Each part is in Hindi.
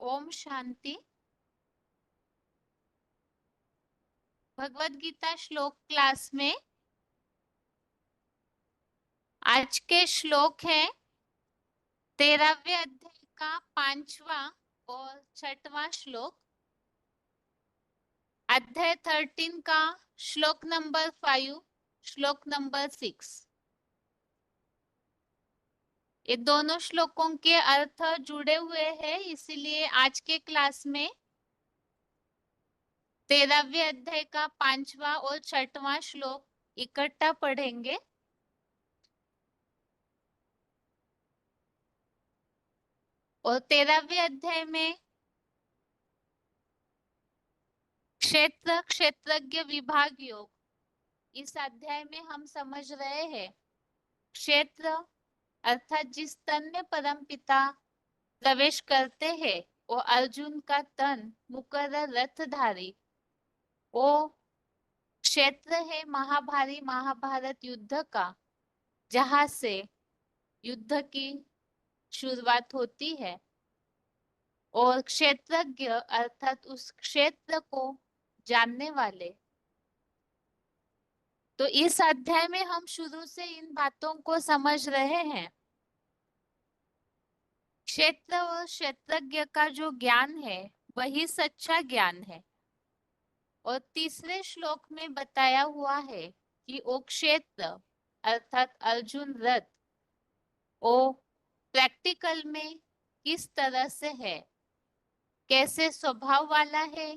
ओम शांति। भगवत गीता श्लोक क्लास में आज के श्लोक है 13वें अध्याय का 5वां और 6वां श्लोक। अध्याय 13 का श्लोक नंबर 5, श्लोक नंबर 6। ये दोनों श्लोकों के अर्थ जुड़े हुए हैं, इसीलिए आज के क्लास में 13वें अध्याय का 5वां और 6वां श्लोक इकट्ठा पढ़ेंगे। और 13वें अध्याय में क्षेत्र क्षेत्रज्ञ विभाग योग, इस अध्याय में हम समझ रहे हैं क्षेत्र अर्थात जिस तन में परम पिता प्रवेश करते हैं वो अर्जुन का तन मुकर्रर रथधारी, वो क्षेत्र है महाभारी महाभारत युद्ध का, जहां से युद्ध की शुरुआत होती है। और क्षेत्रज्ञ अर्थात उस क्षेत्र को जानने वाले। तो इस अध्याय में हम शुरू से इन बातों को समझ रहे हैं। क्षेत्र और क्षेत्रज्ञ का जो ज्ञान है वही सच्चा ज्ञान है। और तीसरे श्लोक में बताया हुआ है कि वो क्षेत्र अर्थात अर्जुन रथ वो प्रैक्टिकल में किस तरह से है, कैसे स्वभाव वाला है,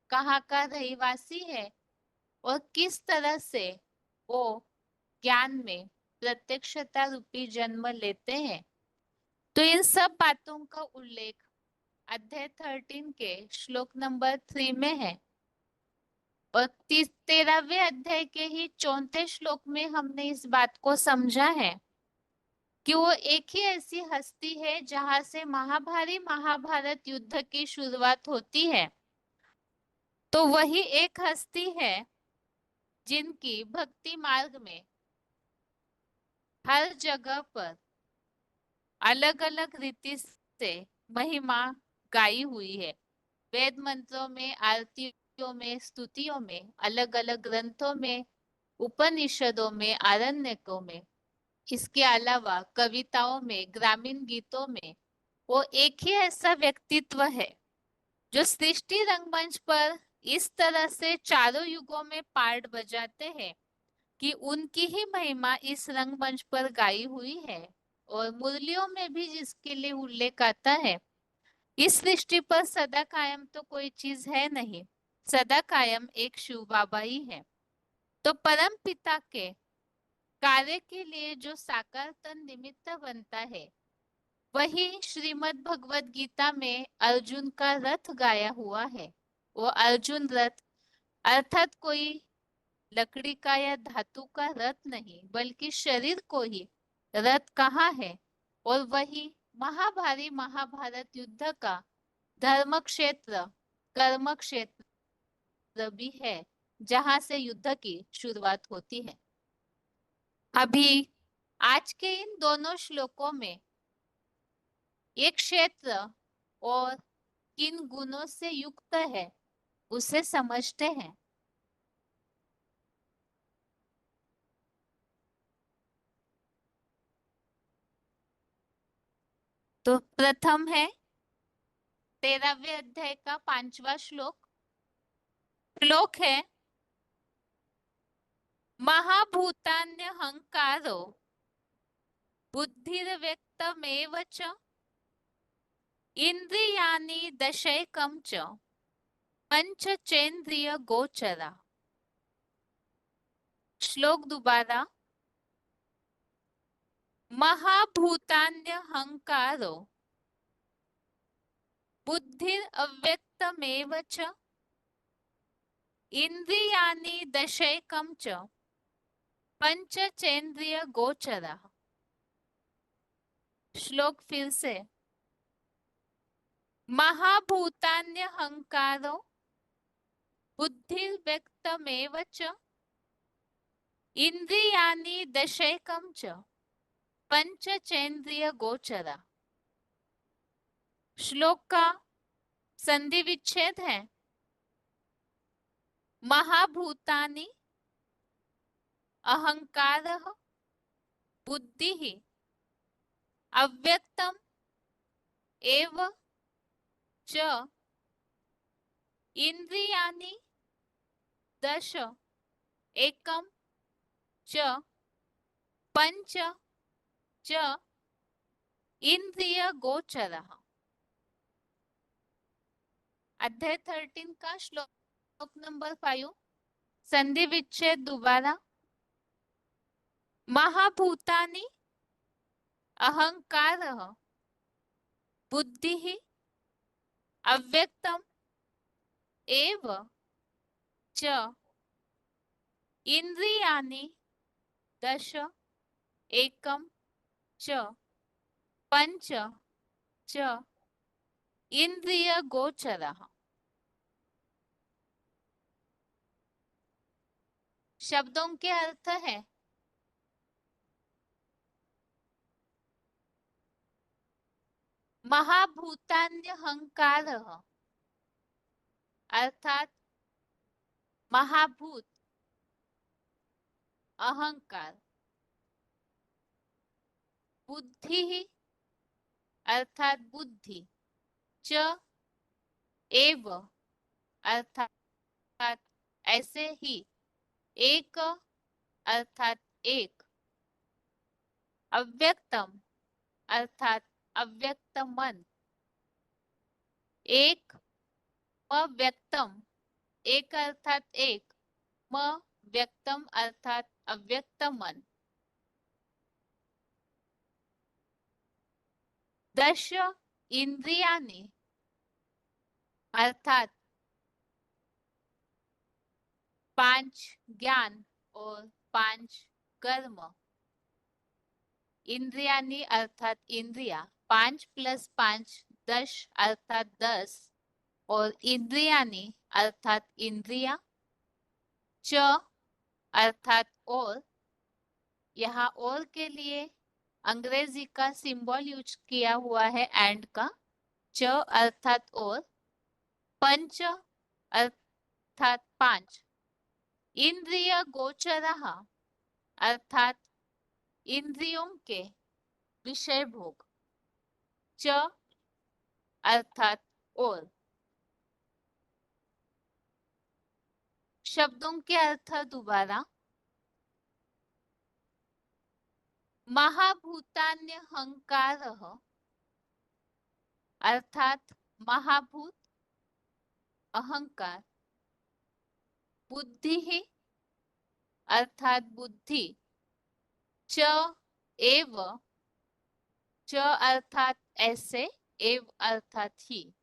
कहाँ का रहवासी है और किस तरह से वो ज्ञान में प्रत्यक्षता रूपी जन्म लेते हैं। तो इन सब बातों का उल्लेख अध्याय 13 के श्लोक नंबर 3 में है। और 13वें अध्याय के ही 34 श्लोक में हमने इस बात को समझा है कि वो एक ही ऐसी हस्ती है जहां से महाभारी महाभारत युद्ध की शुरुआत होती है। तो वही एक हस्ती है जिनकी भक्ति मार्ग में हर जगह पर अलग अलग रीति से महिमा गाई हुई है। वेद मंत्रों में, आरतियों में, स्तुतियों में, अलग अलग ग्रंथों में, उपनिषदों में, आरण्यकों में, इसके अलावा कविताओं में, ग्रामीण गीतों में वो एक ही ऐसा व्यक्तित्व है जो सृष्टि रंगमंच पर इस तरह से चारों युगों में पार्ट बजाते हैं कि उनकी ही महिमा इस रंगमंच पर गाई हुई है। और मुरलियों में भी जिसके लिए उल्लेख आता है, इस सृष्टि पर सदा कायम तो कोई चीज है नहीं, सदा कायम एक शिव बाबा ही है। तो परम पिता के कार्य के लिए जो साकार तन निमित्त बनता है वही श्रीमद् भगवत गीता में अर्जुन का रथ गाया हुआ है। वो अर्जुन रथ अर्थात कोई लकड़ी का या धातु का रथ नहीं, बल्कि शरीर को ही रथ कहा है। और वही महाभारी महाभारत युद्ध का धर्म क्षेत्र कर्म क्षेत्र भी है, जहां से युद्ध की शुरुआत होती है। अभी आज के इन दोनों श्लोकों में ये क्षेत्र और किन गुणों से युक्त है उसे समझते हैं। तो प्रथम है 13वें अध्याय का 5वां श्लोक। श्लोक है महाभूतान्यहंकारो बुद्धिर्व्यक्तमेव च इंद्रियाणि दशैकं च पंचचेंद्रिय गोचरा। श्लोक दोबारा। महाभूतान्यहंकारो बुद्धिरव्यक्तमेव च इंद्रियाणि दशैकं च पंचचेंद्रिय गोचरा। श्लोक फिर से। महाभूतान्यहंकारो बुद्धिर्व्यक्तमेव च इंद्रियाणि दशैकं च पंचचेंद्रिय गोचरा। श्लोक का संधि विच्छेद है। महाभूतानि अहंकारः बुद्धिः अव्यक्तम् एव च इन्द्रियाणि दश एकम च पंच च इंद्रिय गोचरः। अध्याय 13 का श्लोक नंबर 5। संधि विच्छेद दोबारा। महाभूतानि अहंकारः बुद्धिः अव्यक्तम् एव च इंद्रियाणि दश एकम च पंच च इंद्रिय गोचरः। शब्दों के अर्थ है महाभूतान्यहंकारः अर्थात महाभूत अहंकार। बुद्धि अर्थात बुद्धि। च एव अर्थात ऐसे ही। एक अर्थात एक। अव्यक्तम अर्थात अव्यक्त मन। एक व्यक्तम एक अर्थात एक व्यक्तम अर्थात अव्यक्त मन। दश इंद्रियाणि अर्थात पांच ज्ञान और पांच कर्म। इंद्रियाणि अर्थात इंद्रिया। 5 + 5 10 अर्थात 10 और इंद्रियाणि अर्थात इंद्रिया। च अर्थात और। यहाँ और के लिए अंग्रेजी का सिंबल यूज किया हुआ है एंड का। च अर्थात और। पंच अर्थात 5। इंद्रिय गोचरः अर्थात इंद्रियों के विषय भोग। च अर्थात और। शब्दों के अर्थ दोबारा। महाभूतान्यहंकारः अर्थात महाभूत अहंकार। बुद्धि अर्थात बुद्धि। च एव च अर्थात ऐसे एव अर्थात ही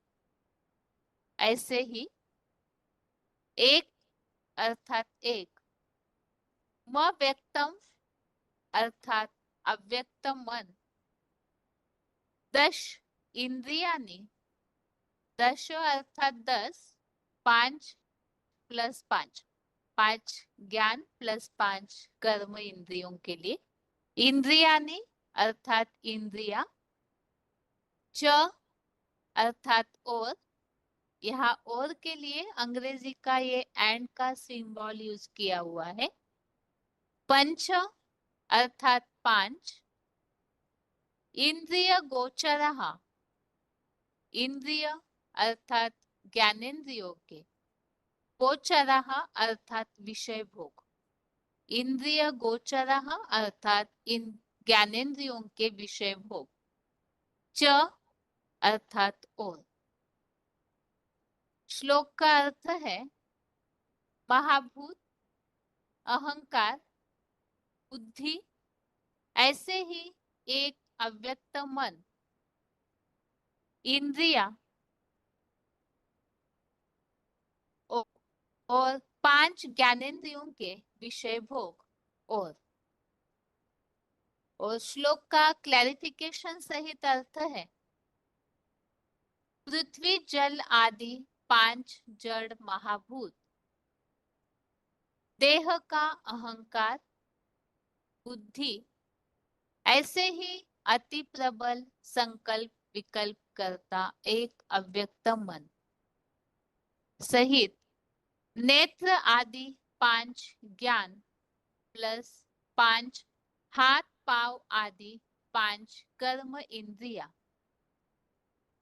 ऐसे ही। एक अर्थात एक। व्यक्तम अर्थात अव्यक्त मन। दश इंद्रियाणि दश अर्थात 10। 5 + 5 5 ज्ञान + 5 कर्म इंद्रियों के लिए। इंद्रियाणि अर्थात इंद्रिया। च अर्थात और। यहाँ और के लिए अंग्रेजी का ये एंड का सिंबल यूज किया हुआ है। पंच अर्थात 5। इंद्रिय गोचरः इंद्रिय अर्थात ज्ञानेन्द्रियों के। गोचरः अर्थात विषय भोग। इंद्रिय गोचरः अर्थात इन ज्ञानेन्द्रियों के विषय भोग। च अर्थात और। श्लोक का अर्थ है महाभूत अहंकार बुद्धि ऐसे ही एक अव्यक्त मन। इंद्रिया और 5 ज्ञानेंद्रियों के विषय भोग। और श्लोक का क्लैरिफिकेशन सहित अर्थ है पृथ्वी जल आदि 5 जड़ महाभूत देह का अहंकार बुद्धि ऐसे ही अति प्रबल संकल्प विकल्प करता एक अव्यक्त मन। सहित नेत्र आदि 5 ज्ञान प्लस 5 हाथ पाव आदि 5 कर्म इंद्रिया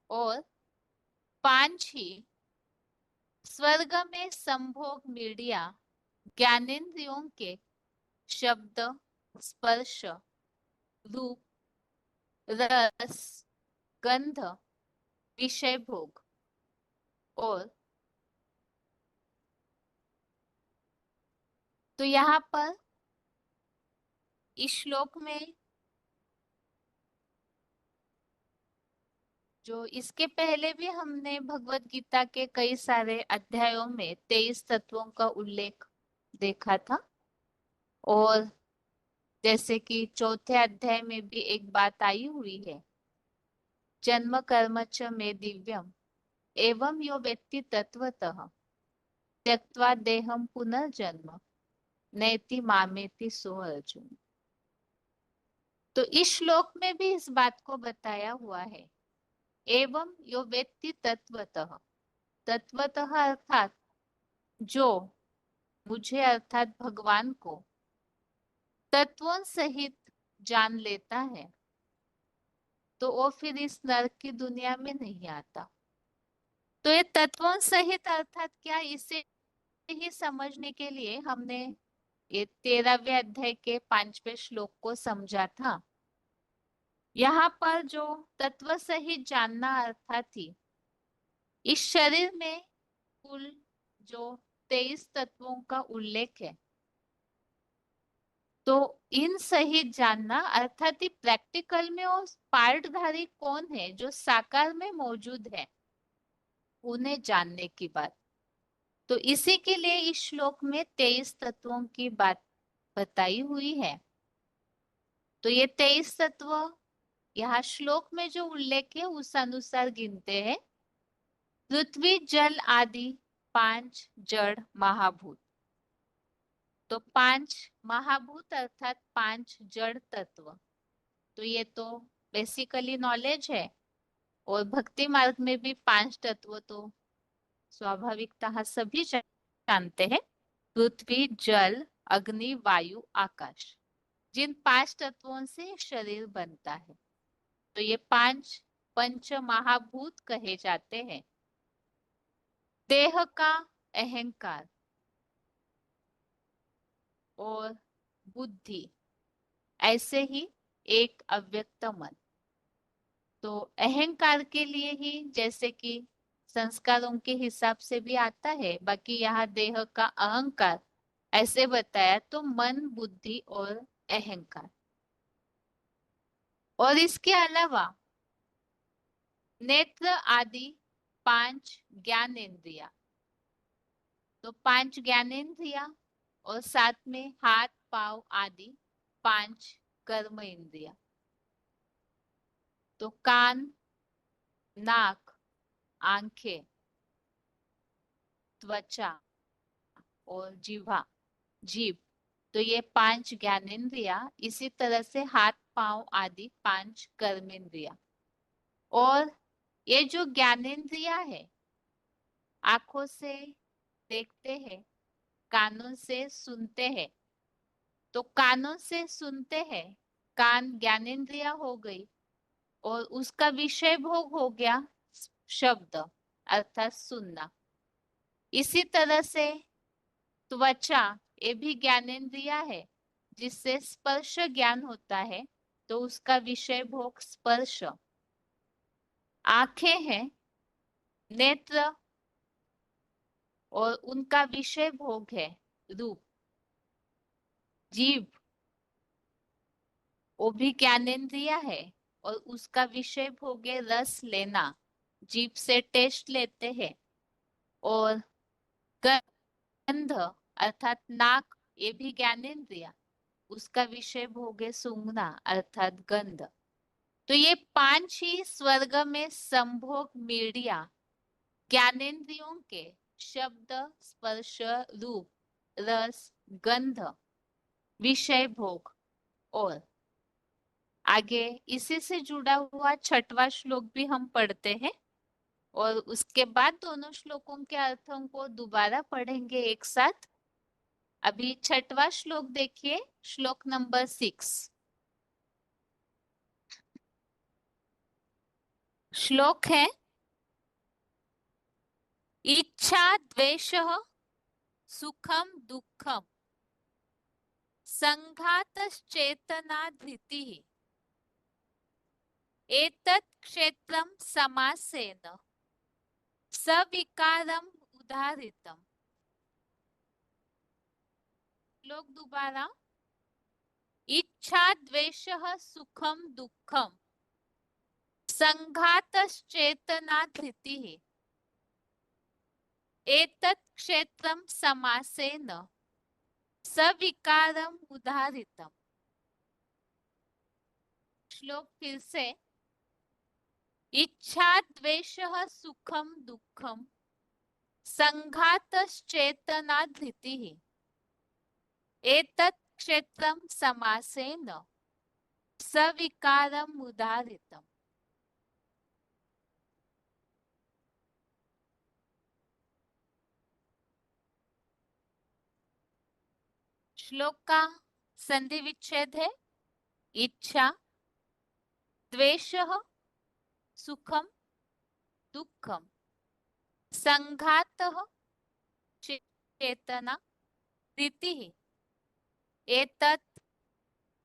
और 5 ही स्वर्ग में संभोग मीडिया ज्ञानेन्द्रियों के शब्द स्पर्श रूप रस गंध विषय भोग और तो यहाँ पर इस श्लोक में जो इसके पहले भी हमने भगवत गीता के कई सारे अध्यायों में 23 तत्वों का उल्लेख देखा था और जैसे कि चौथे अध्याय में भी एक बात आई हुई है, जन्म कर्म च मे दिव्यम एवं यो वेत्ति तत्वतः त्यक्त्वा देहम पुनर्जन्म नैति मामेति सो अर्जुन। तो इस श्लोक में भी इस बात को बताया हुआ है, एवं यो वेत्ति तत्वतः, तत्वतः अर्थात जो मुझे अर्थात भगवान को तत्वों सहित जान लेता है तो वो फिर इस नरक की दुनिया में नहीं आता। तो ये तत्वों सहित अर्थात क्या, इसे ही समझने के लिए हमने ये 13वें अध्याय के 5वें श्लोक को समझा था। यहाँ पर जो तत्व सहित जानना अर्थात ही इस शरीर में कुल जो 23 तत्वों का उल्लेख है, तो इन सहित जानना अर्थात ही प्रैक्टिकल में वो पार्टधारी कौन है जो साकार में मौजूद है, उन्हें जानने की बात। तो इसी के लिए इस श्लोक में 23 तत्वों की बात बताई हुई है। तो ये 23 तत्व यहाँ श्लोक में जो उल्लेख है उस अनुसार गिनते हैं। पृथ्वी जल आदि 5 जड़ महाभूत। तो 5 महाभूत अर्थात 5 जड़ तत्व। तो ये तो बेसिकली नॉलेज है और भक्ति मार्ग में भी 5 तत्व तो स्वाभाविकतः सभी जानते हैं, पृथ्वी जल अग्नि वायु आकाश, जिन 5 तत्वों से शरीर बनता है। तो ये 5 पंच महाभूत कहे जाते हैं। देह का अहंकार और बुद्धि, ऐसे ही एक अव्यक्त मन। तो अहंकार के लिए ही जैसे कि संस्कारों के हिसाब से भी आता है, बाकी यहाँ देह का अहंकार ऐसे बताया, तो मन बुद्धि और अहंकार। और इसके अलावा नेत्र आदि 5 ज्ञानेंद्रिया। तो 5 ज्ञानेंद्रिया और साथ में हाथ पांव आदि 5 कर्म इंद्रिया। तो कान नाक आंखें त्वचा और जीवा जीभ, तो ये 5 ज्ञानेंद्रिया। इसी तरह से हाथ पांव आदि 5 कर्मेंद्रिया। और ये जो ज्ञानेंद्रिया है, आंखों से देखते हैं, कानों से सुनते हैं। तो कानों से सुनते हैं, कान ज्ञानेंद्रिया हो गई और उसका विषय भोग हो गया शब्द अर्थात सुनना। इसी तरह से त्वचा, ये भी ज्ञानेंद्रिया है जिससे स्पर्श ज्ञान होता है, तो उसका विषय भोग स्पर्श। आंखें हैं नेत्र और उनका विषय भोग है रूप। जीभ, वो भी ज्ञानेंद्रिया है और उसका विषय भोग है रस लेना, जीभ से टेस्ट लेते हैं। और गंध अर्थात नाक, ये भी ज्ञानेंद्रिया, उसका विषय भोग है सूंघना अर्थात गंध। तो ये 5 ही स्वर्ग में संभोग मीडिया ज्ञानेंद्रियों के शब्द स्पर्श रूप रस गंध विषय भोग। और आगे इसी से जुड़ा हुआ 6वां श्लोक भी हम पढ़ते हैं। और उसके बाद दोनों श्लोकों के अर्थों को दोबारा पढ़ेंगे एक साथ। अभी छठवां श्लोक देखिए, श्लोक नंबर 6। श्लोक है, इच्छा द्वेषः सुखम दुःखम संघातश्चेतना धृतिः एतत् क्षेत्रं समासेन सविकारम उदाहृतम्। श्लोक दोबारा, इच्छा द्वेषः सुखम दुःखम संघातश्चेतना धृतिः एतत् क्षेत्रं समासेन सविकारम उदाहृतम्। श्लोक फिर से, इच्छा द्वेषः सुखम दुःखम संघातश्चेतना धृतिः एतत् क्षेत्रं समासेन सविकारम उदाहृतम्। श्लोक का संधि विच्छेद है, इच्छा द्वेषः सुखम दुःखम संघातः चेतना धृतिः एतत्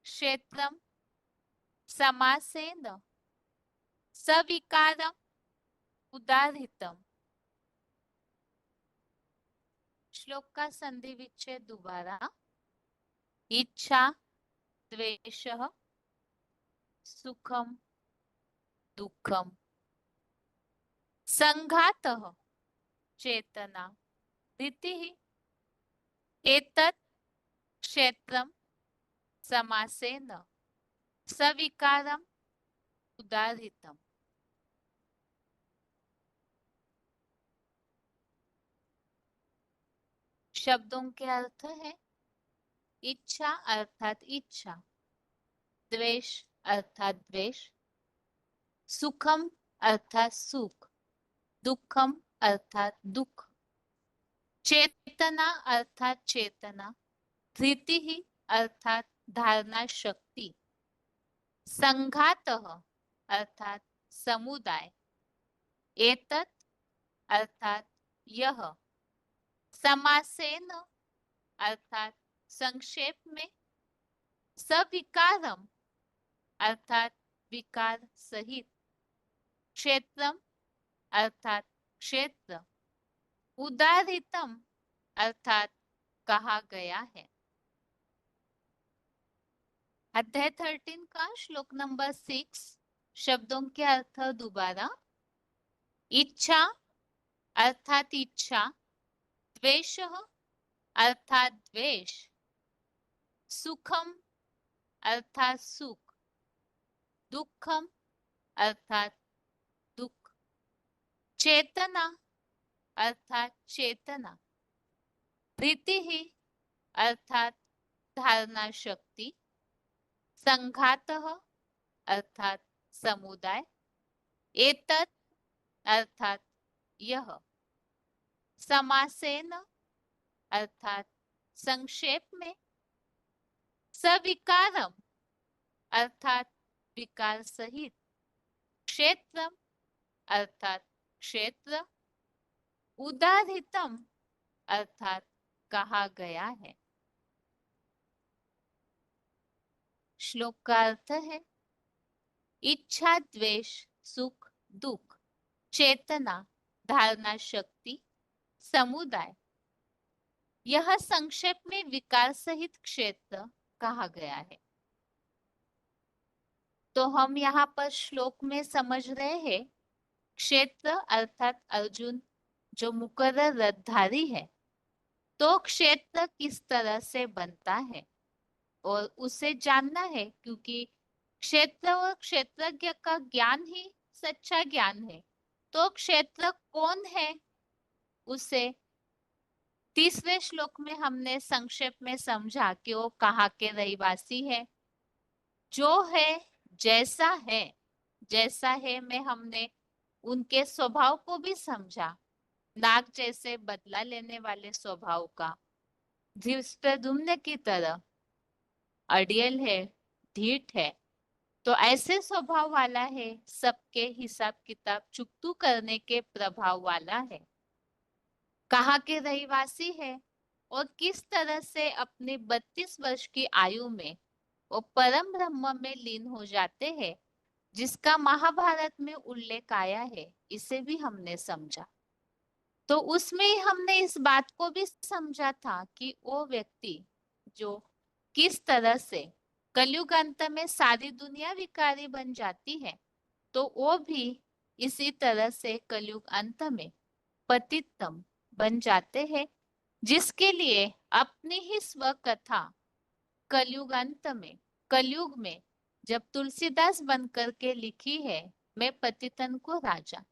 क्षेत्रं समासेन सविकारम उदाहृतम्। श्लोक का संधि विच्छेद दोबारा, इच्छा द्वेषः सुखम दुःखम संघातः चेतना धृतिः एतत् क्षेत्रं समासेन सविकारम उदाहृतम्। शब्दों के अर्थ है, इच्छा अर्थात इच्छा, द्वेष अर्थात द्वेष, सुखम अर्थात सुख, दुखम अर्थात दुख, चेतना अर्थात चेतना, धृति अर्थात धारणा शक्ति, संघातः अर्थात समुदाय, एतत् अर्थात यह, समासेन अर्थात संक्षेप में, सविकारम अर्थात विकार सहित, क्षेत्रम अर्थात क्षेत्र, उदाहृतम अर्थात कहा गया है। अध्याय 13 का श्लोक नंबर 6, शब्दों के अर्थ दोबारा, इच्छा अर्थात इच्छा, द्वेषः अर्थात द्वेष, सुखम अर्थात सुख, दुखम अर्थात दुख, चेतना अर्थात चेतना, धृति अर्थात धारणा शक्ति, संघातः अर्थात समुदाय, एतत् अर्थात यह, समासेन अर्थात संक्षेप में, सविकारम अर्थात विकार सहित, क्षेत्रम अर्थात क्षेत्र, उदाहृतम अर्थात कहा गया है। श्लोक का अर्थ है, इच्छा द्वेष सुख दुख चेतना धारणा शक्ति समुदाय, यह संक्षेप में विकार सहित क्षेत्र कहा गया है। तो हम यहाँ पर श्लोक में समझ रहे हैं, क्षेत्र अर्थात अर्जुन जो मुकर्रर रथधारी है, तो क्षेत्र किस तरह से बनता है और उसे जानना है, क्योंकि क्षेत्र और क्षेत्रज्ञ का ज्ञान ही सच्चा ज्ञान है। तो क्षेत्र कौन है, उसे तीसरे श्लोक में हमने संक्षेप में समझा कि वो कहाँ के रहिवासी है, जो है जैसा है, जैसा है में हमने उनके स्वभाव को भी समझा। नाग जैसे बदला लेने वाले स्वभाव का, धृष्टद्युम्न की तरह अड़ियल है, ढीठ है, तो ऐसे स्वभाव वाला है, सबके हिसाब किताब चुकतू करने के प्रभाव वाला है। कहाँ के रहिवासी है और किस तरह से अपनी 32 वर्ष की आयु में वो परम ब्रह्म में लीन हो जाते हैं, जिसका महाभारत में उल्लेख आया है, इसे भी हमने समझा। तो उसमें ही हमने इस बात को भी समझा था कि वो व्यक्ति जो किस तरह से कलयुग अंत में सारी दुनिया विकारी बन जाती है, तो वो भी इसी तरह से कलयुग अंत में पतितम बन जाते हैं, जिसके लिए अपनी ही स्व कथा कलयुग अंत में, कलयुग में जब तुलसीदास बन करके लिखी है, मैं पतितन को राजा,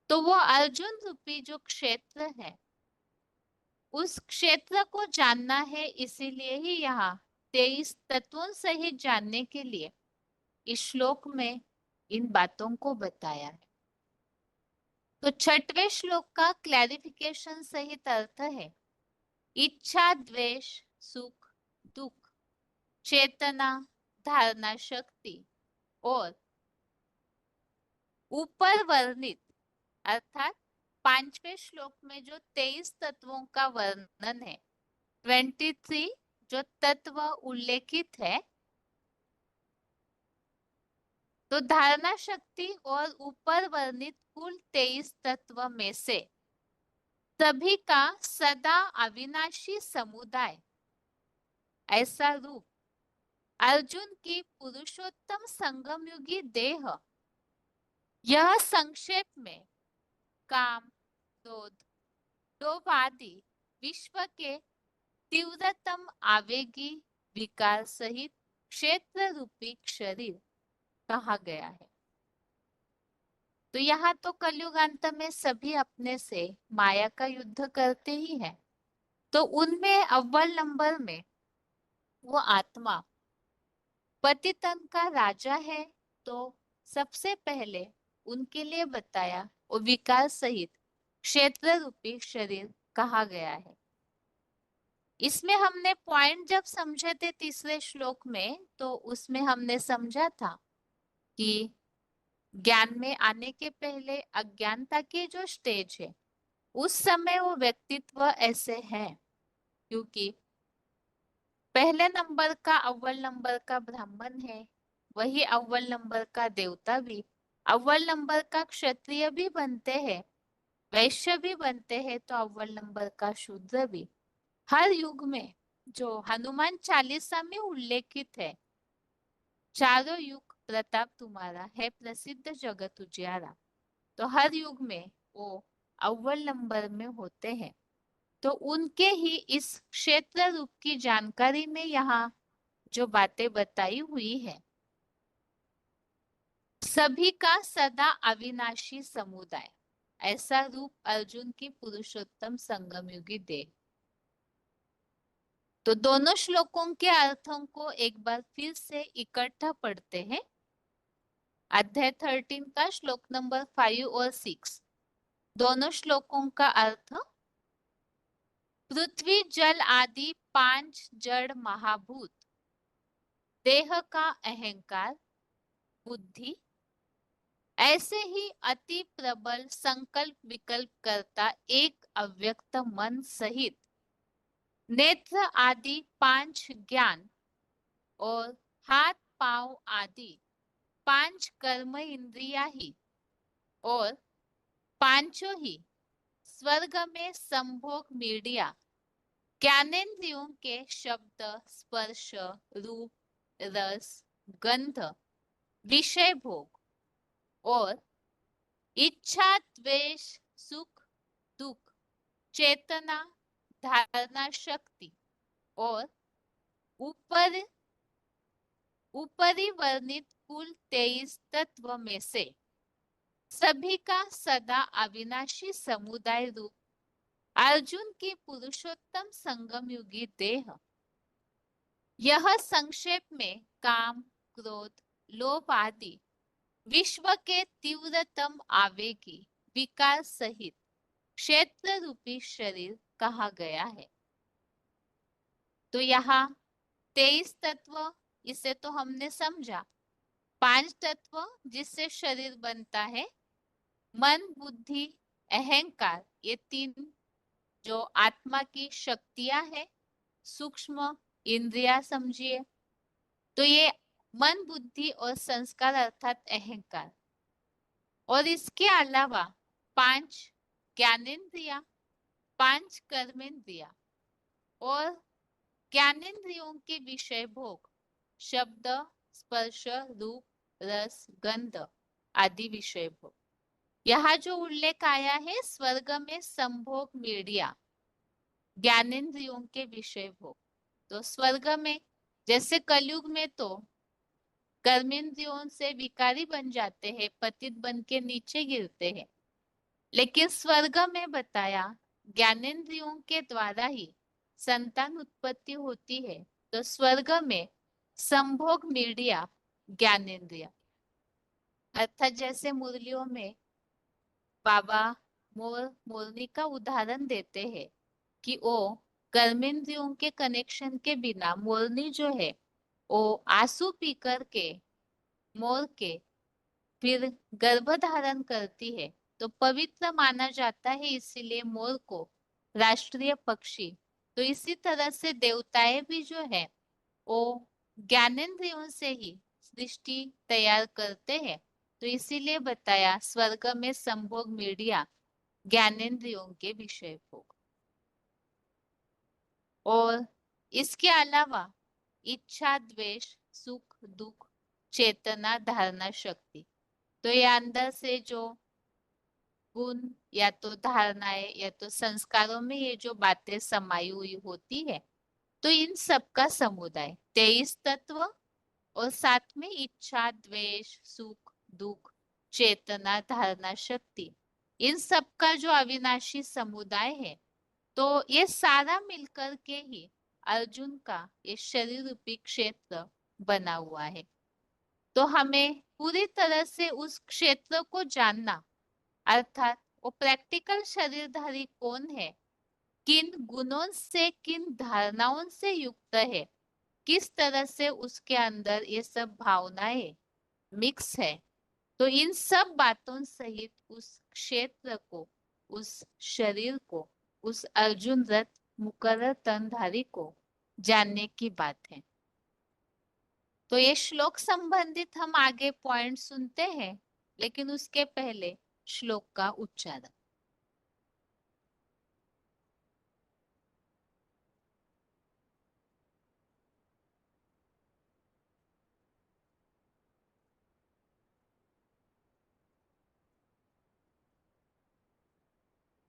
तो वो अर्जुन रूपी जो क्षेत्र है, उस क्षेत्र को जानना है। इसीलिए ही यहाँ 23 तत्वों सहित जानने के लिए इस श्लोक में इन बातों को बताया है। तो छठवें श्लोक का क्लैरिफिकेशन सहित अर्थ है, इच्छा, द्वेष, सुख, दुख, चेतना, धारणा शक्ति और ऊपर वर्णित, अर्थात पांचवें श्लोक में जो 23 तत्वों का वर्णन है, 23 जो तत्व उल्लेखित है, तो धारणा शक्ति और ऊपर वर्णित कुल 23 तत्व में से सभी का सदा अविनाशी समुदाय, ऐसा रूप अर्जुन की पुरुषोत्तम संगम युगी देह, यह संक्षेप में काम, क्रोध, लोभ आदि विश्व के तीव्रतम आवेगी विकार सहित क्षेत्र रूपी शरीर कहा गया है। तो यहाँ तो कलयुग अंत में सभी अपने से माया का युद्ध करते ही हैं। तो उनमें अव्वल नंबर में वो आत्मा पतितन का राजा है, तो सबसे पहले उनके लिए बताया वो विकार सहित क्षेत्र रूपी शरीर कहा गया है। इसमें हमने पॉइंट जब समझे थे तीसरे श्लोक में, तो उसमें हमने समझा था कि ज्ञान में आने के पहले अज्ञानता की जो स्टेज है, उस समय वो व्यक्तित्व ऐसे है, क्योंकि पहले नंबर का अव्वल नंबर का ब्राह्मण है, वही अव्वल नंबर का देवता भी, अव्वल नंबर का क्षत्रिय भी बनते हैं, वैश्य भी बनते हैं, तो अव्वल नंबर का शूद्र भी। हर युग में जो हनुमान चालीसा में उल्लेखित है, चारों युग प्रताप तुम्हारा है प्रसिद्ध जगत उजियारा, तो हर युग में वो अव्वल नंबर में होते हैं। तो उनके ही इस क्षेत्र रूप की जानकारी में यहाँ जो बातें बताई हुई है, सभी का सदा अविनाशी समुदाय, ऐसा रूप अर्जुन की पुरुषोत्तम संगम युगी देह। तो दोनों श्लोकों के अर्थों को एक बार फिर से इकट्ठा पढ़ते हैं। अध्याय 13 का श्लोक नंबर 5 और 6, दोनों श्लोकों का अर्थ, पृथ्वी जल आदि 5 जड़ महाभूत, देह का अहंकार, बुद्धि, ऐसे ही अति प्रबल संकल्प विकल्प करता एक अव्यक्त मन सहित नेत्र आदि 5 ज्ञान और हाथ पांव आदि 5 कर्म इंद्रिया ही और पांचों ही स्वर्ग में संभोग मीडिया ज्ञानेन्द्रियों के शब्द, स्पर्श, रूप, रस, गंध, विषय भोग और इच्छा, द्वेष, सुख, दुख, चेतना, धारणा शक्ति और ऊपर ऊपरी वर्णित कुल 23 तत्व में से सभी का सदा अविनाशी समुदाय रूप अर्जुन की पुरुषोत्तम संगम युगी देह, यह संक्षेप में काम, क्रोध, लोभ आदि विश्व के तीव्रतम आवेगी विकार सहित क्षेत्र रूपी शरीर कहा गया है। तो यहाँ 23 तत्व, इसे तो हमने समझा। 5 तत्व जिससे शरीर बनता है, मन, बुद्धि, अहंकार, ये 3 जो आत्मा की शक्तियां है, सूक्ष्म इंद्रिया समझिए। तो ये मन, बुद्धि और संस्कार अर्थात अहंकार, और इसके अलावा 5 ज्ञानेंद्रिया, 5 कर्मेंद्रिया, और ज्ञानेंद्रियों के विषय भोग, शब्द, स्पर्श, रूप, रस, गंध आदि विषय भोग। यहाँ जो उल्लेख आया है स्वर्ग में संभोग मीडिया, ज्ञानेंद्रियों के विषय भोग। तो स्वर्ग में, जैसे कलयुग में तो कर्मेंद्रियों से विकारी बन जाते हैं, पतित बन के नीचे गिरते हैं, लेकिन स्वर्ग में बताया ज्ञानेंद्रियों के द्वारा ही संतान उत्पत्ति होती है। तो स्वर्ग में संभोग मीडिया ज्ञानेंद्रिय, अर्थात जैसे मुरलियों में बाबा मोर मोरनी का उदाहरण देते हैं कि वो कर्मेंद्रियों के कनेक्शन के बिना मोरनी जो है वो आंसू पी करके मोर के फिर गर्भ धारण करती है, तो पवित्र माना जाता है, इसीलिए मोर को राष्ट्रीय पक्षी। तो इसी तरह से देवताएं भी जो है वो ज्ञानेंद्रियों से ही सृष्टि तैयार करते हैं। तो इसीलिए बताया स्वर्ग में संभोग मीडिया ज्ञानेंद्रियों के विषय भोग। और इसके अलावा इच्छा, द्वेष, सुख, दुख, चेतना, धारणा शक्ति, तो ये अंदर से जो गुण या तो धारणाएं या तो संस्कारों में ये जो बातें समाई हुई होती है, तो इन सब का समुदाय 23 तत्व, और साथ में इच्छा, द्वेष, सुख, दुख, चेतना, धारणा शक्ति, इन सब का जो अविनाशी समुदाय है, तो ये सारा मिलकर के ही अर्जुन का ये शरीर रूपी क्षेत्र बना हुआ है। तो हमें पूरी तरह से उस क्षेत्र को जानना, अर्थात वो प्रैक्टिकल शरीरधारी कौन है, किन गुणों से, किन धारणाओं से युक्त है, किस तरह से उसके अंदर ये सब भावनाएं मिक्स है, तो इन सब बातों सहित उस क्षेत्र को, उस शरीर को, उस अर्जुन रथ मुकर्रर तनधारी को जानने की बात है। तो ये श्लोक संबंधित हम आगे पॉइंट सुनते हैं, लेकिन उसके पहले श्लोक का उच्चारण।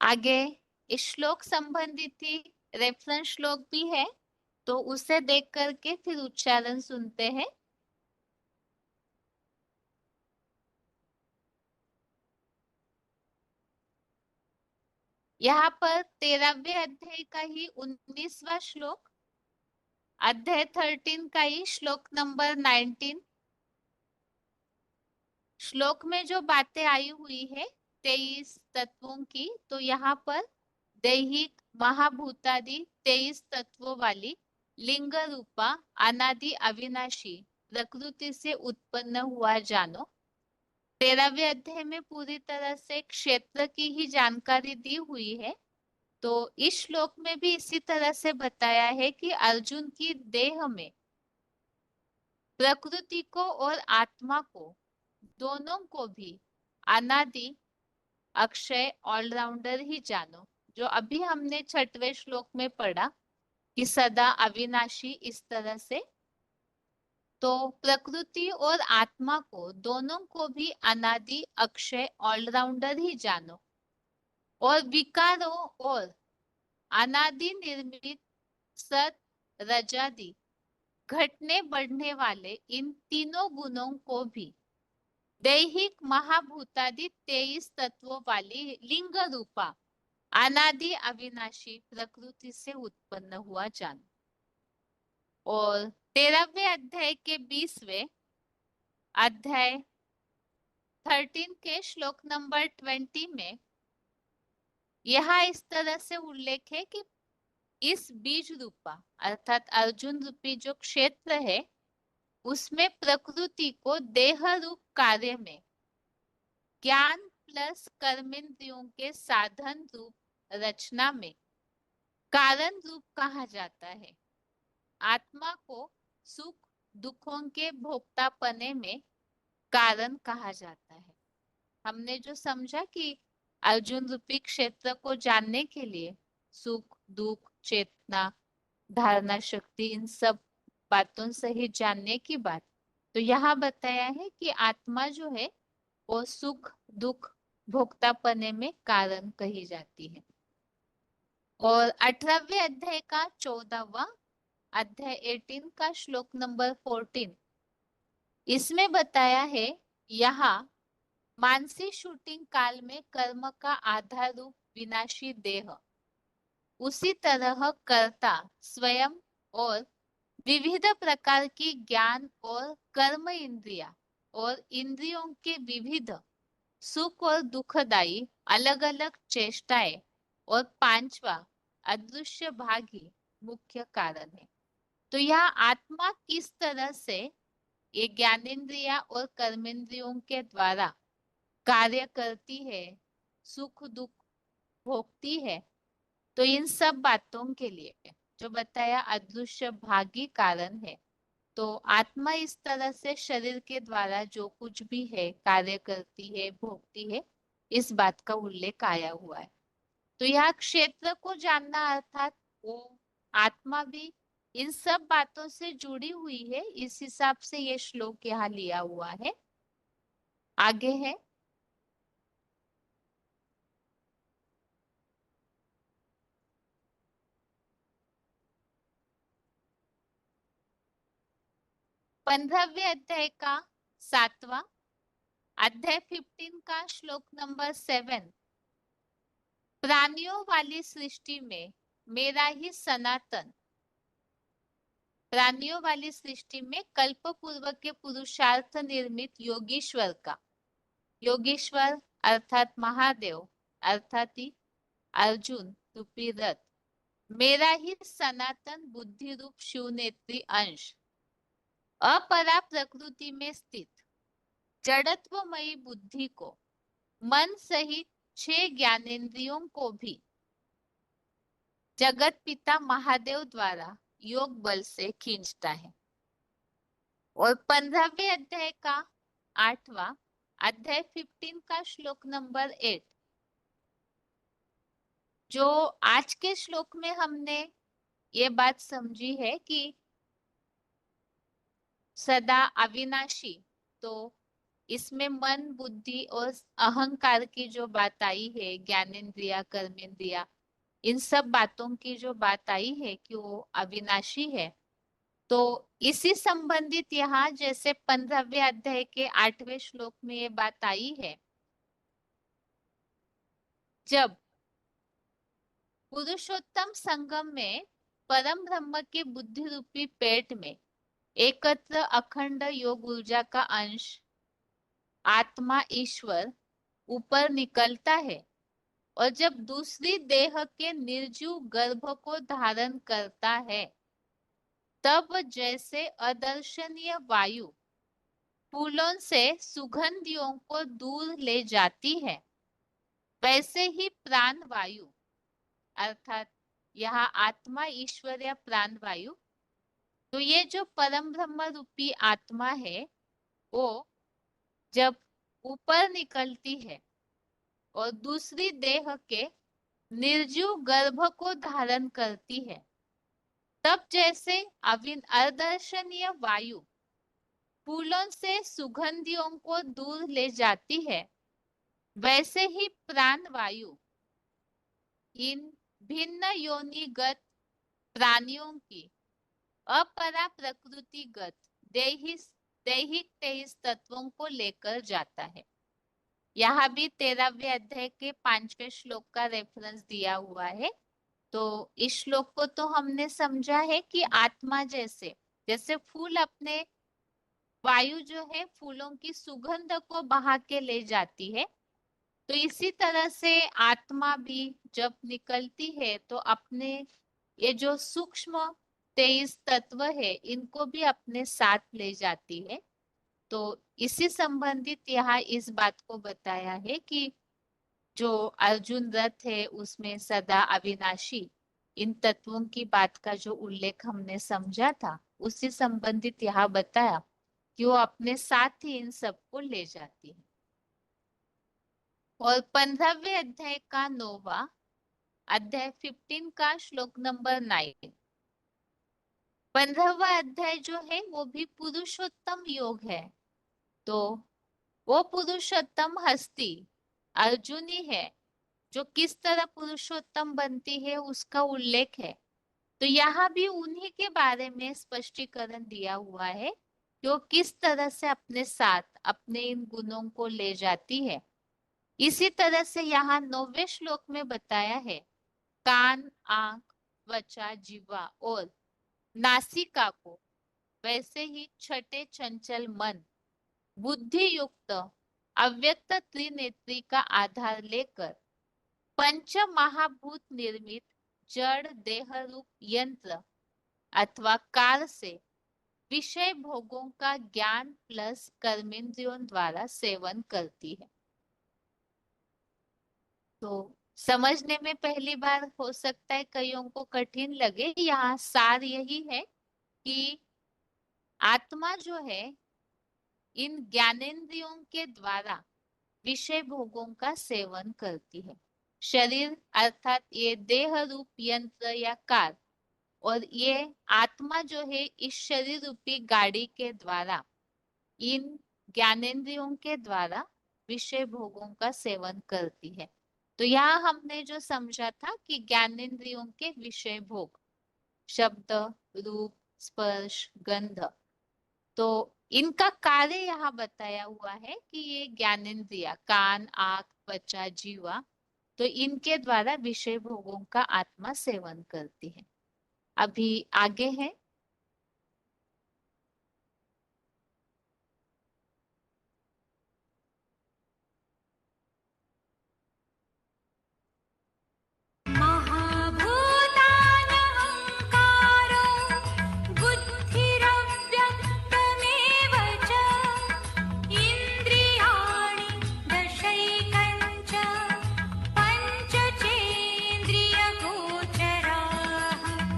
आगे इस श्लोक संबंधित ही रेफरेंस श्लोक भी है, तो उसे देख करके फिर उच्चारण सुनते हैं। यहाँ पर 13वें अध्याय का ही 19वां श्लोक, अध्याय 13 का ही श्लोक नंबर 19, श्लोक में जो बातें आई हुई है 23 तत्वों की, तो यहाँ पर दैहिक महाभूतादि 23 तत्वों वाली लिंग रूपा अनादि अविनाशी प्रकृति से उत्पन्न हुआ जानो। 13वें अध्याय में पूरी तरह से क्षेत्र की ही जानकारी दी हुई है। तो इस श्लोक में भी इसी तरह से बताया है कि अर्जुन की देह में प्रकृति को और आत्मा को, दोनों को भी अनादि अक्षय ऑलराउंडर ही जानो, जो अभी हमने 6वें श्लोक में पढ़ा कि सदा अविनाशी, इस तरह से। तो प्रकृति और आत्मा को, दोनों को भी अनादि अक्षय ऑलराउंडर ही जानो, और विकारों और अनादि निर्मित सत रजादि घटने बढ़ने वाले इन तीनों गुणों को भी दैहिक महाभूतादि 23 तत्वों वाली लिंग रूपा अनादि अविनाशी प्रकृति से उत्पन्न हुआ जानो। और 13वें अध्याय के 20वें अध्याय 13 के श्लोक नंबर 20 में यहाँ इस तरह से उल्लेख है कि इस बीज रूपा अर्थात अर्जुन रूपी जो क्षेत्र है उसमें प्रकृति को देह रूप कार्य में ज्ञान प्लस कर्मेंद्रियों के साधन रूप रचना में कारण रूप कहा जाता है। आत्मा को सुख दुखों के भोक्तापने में कारण कहा जाता है। हमने जो समझा कि अर्जुन रूपी क्षेत्र को जानने के लिए सुख दुख चेतना धारणा शक्ति इन सब बातों से ही जानने की बात, तो यहाँ बताया है कि आत्मा जो है वो सुख दुख भोक्तापने में कारण कही जाती है। और 18वें अध्याय का 14वां अध्याय 18 का श्लोक नंबर 14 इसमें बताया है यहाँ मानसी शूटिंग काल में कर्म का आधार रूप विनाशी देह उसी तरह कर्ता स्वयं और विविध प्रकार की ज्ञान और कर्म इंद्रिया और इंद्रियों के विविध सुख और दुखदायी अलग अलग चेष्टाएं और पांचवा अदृश्य भाग ही मुख्य कारण है। तो यह आत्मा किस तरह से ये ज्ञानेन्द्रिया और कर्मेंद्रियों के द्वारा कार्य करती है सुख दुख भोगती है, तो इन सब बातों के लिए जो बताया अदृश्य भागी कारण है। तो आत्मा इस तरह से शरीर के द्वारा जो कुछ भी है कार्य करती है भोगती है, इस बात का उल्लेख आया हुआ है। तो यह क्षेत्र को जानना अर्थात वो आत्मा भी इन सब बातों से जुड़ी हुई है, इस हिसाब से ये श्लोक यहाँ लिया हुआ है। आगे है 15वें अध्याय का 7वां अध्याय 15 का श्लोक नंबर 7 प्राणियों वाली सृष्टि में मेरा ही सनातन प्राणियों वाली सृष्टि में कल्प पूर्व के पुरुषार्थ निर्मित योगीश्वर का योगेश्वर अर्थात महादेव अर्थात ही अर्जुन रूपी रथ मेरा ही सनातन बुद्धि रूप शिव नेत्री अंश अपरा प्रकृति में स्थित जड़त्वमयी बुद्धि को मन सहित 6 ज्ञानेंद्रियों को भी जगत पिता महादेव द्वारा योग बल से खींचता है। और 15वें अध्याय का 8वां अध्याय 15 का श्लोक नंबर 8 जो आज के श्लोक में हमने ये बात समझी है कि सदा अविनाशी, तो इसमें मन बुद्धि और अहंकार की जो बात आई है ज्ञानेन्द्रिया कर्मेंद्रिया इन सब बातों की जो बात आई है कि वो अविनाशी है, तो इसी संबंधित यहाँ जैसे 15वें अध्याय के 8वें श्लोक में ये बात आई है, जब पुरुषोत्तम संगम में परम ब्रह्म के बुद्धि रूपी पेट में एकत्र अखंड योग ऊर्जा का अंश आत्मा ईश्वर ऊपर निकलता है और जब दूसरी देह के निर्जीव गर्भ को धारण करता है तब जैसे अदर्शनीय वायु फूलों से सुगंधियों को दूर ले जाती है वैसे ही प्राण वायु अर्थात यहाँ आत्मा ईश्वर या प्राण वायु, तो ये जो परम ब्रह्म रूपी आत्मा है वो जब ऊपर निकलती है और दूसरी देह के निर्जीव गर्भ को धारण करती है तब जैसे अदर्शनीय वायु फूलों से सुगंधियों को दूर ले जाती है वैसे ही प्राण वायु इन भिन्न योनिगत प्राणियों की अपरा प्रकृतिगत दैहिक 23 तत्वों को लेकर जाता है। यहाँ भी 13वें अध्याय के 5वें श्लोक का रेफरेंस दिया हुआ है। तो इस श्लोक को तो हमने समझा है कि आत्मा जैसे जैसे फूल अपने वायु जो है फूलों की सुगंध को बहा के ले जाती है, तो इसी तरह से आत्मा भी जब निकलती है तो अपने ये जो सूक्ष्म 23 तत्व है इनको भी अपने साथ ले जाती है। तो इसी संबंधित यहाँ इस बात को बताया है कि जो अर्जुन रथ है उसमें सदा अविनाशी, इन तत्वों की बात का जो उल्लेख हमने समझा था उसी संबंधित यहाँ बताया कि वो अपने साथ ही इन सबको ले जाती है। और 15वें अध्याय का 9वां अध्याय 15 का श्लोक नंबर 9। 15वां अध्याय जो है वो भी पुरुषोत्तम योग है। तो वो पुरुषोत्तम हस्ती अर्जुन ही है जो किस तरह पुरुषोत्तम बनती है उसका उल्लेख है। तो यहाँ भी उन्हीं के बारे में स्पष्टीकरण दिया हुआ है कि वो किस तरह से अपने साथ अपने इन गुणों को ले जाती है। इसी तरह से यहाँ 9वें श्लोक में बताया है कान, आंख, त्वचा, जीवा और नासिका को, वैसे ही छठे चंचल मन, बुद्धि युक्त अव्यक्त त्रिनेत्री का आधार लेकर पंच महाभूत निर्मित जड़ देह रूप यंत्र अथवा काल से विषय भोगों का ज्ञान प्लस कर्मेंद्रियों द्वारा सेवन करती है। तो समझने में पहली बार हो सकता है कईयों को कठिन लगे, यहाँ सार यही है कि आत्मा जो है इन ज्ञानेंद्रियों के द्वारा विषय भोगों का सेवन करती है। शरीर अर्थात ये देह रूप यंत्र या कार और ये आत्मा जो है इस शरीर रूपी गाड़ी के द्वारा इन ज्ञानेंद्रियों के द्वारा विषय भोगों का सेवन करती है। तो यहाँ हमने जो समझा था कि ज्ञानेंद्रियों के विषय भोग शब्द, रूप, स्पर्श, गंध, तो इनका कार्य यहाँ बताया हुआ है कि ये ज्ञानेंद्रिया कान, आंख, त्वचा, जीवा, तो इनके द्वारा विषय भोगों का आत्मा सेवन करती है। अभी आगे है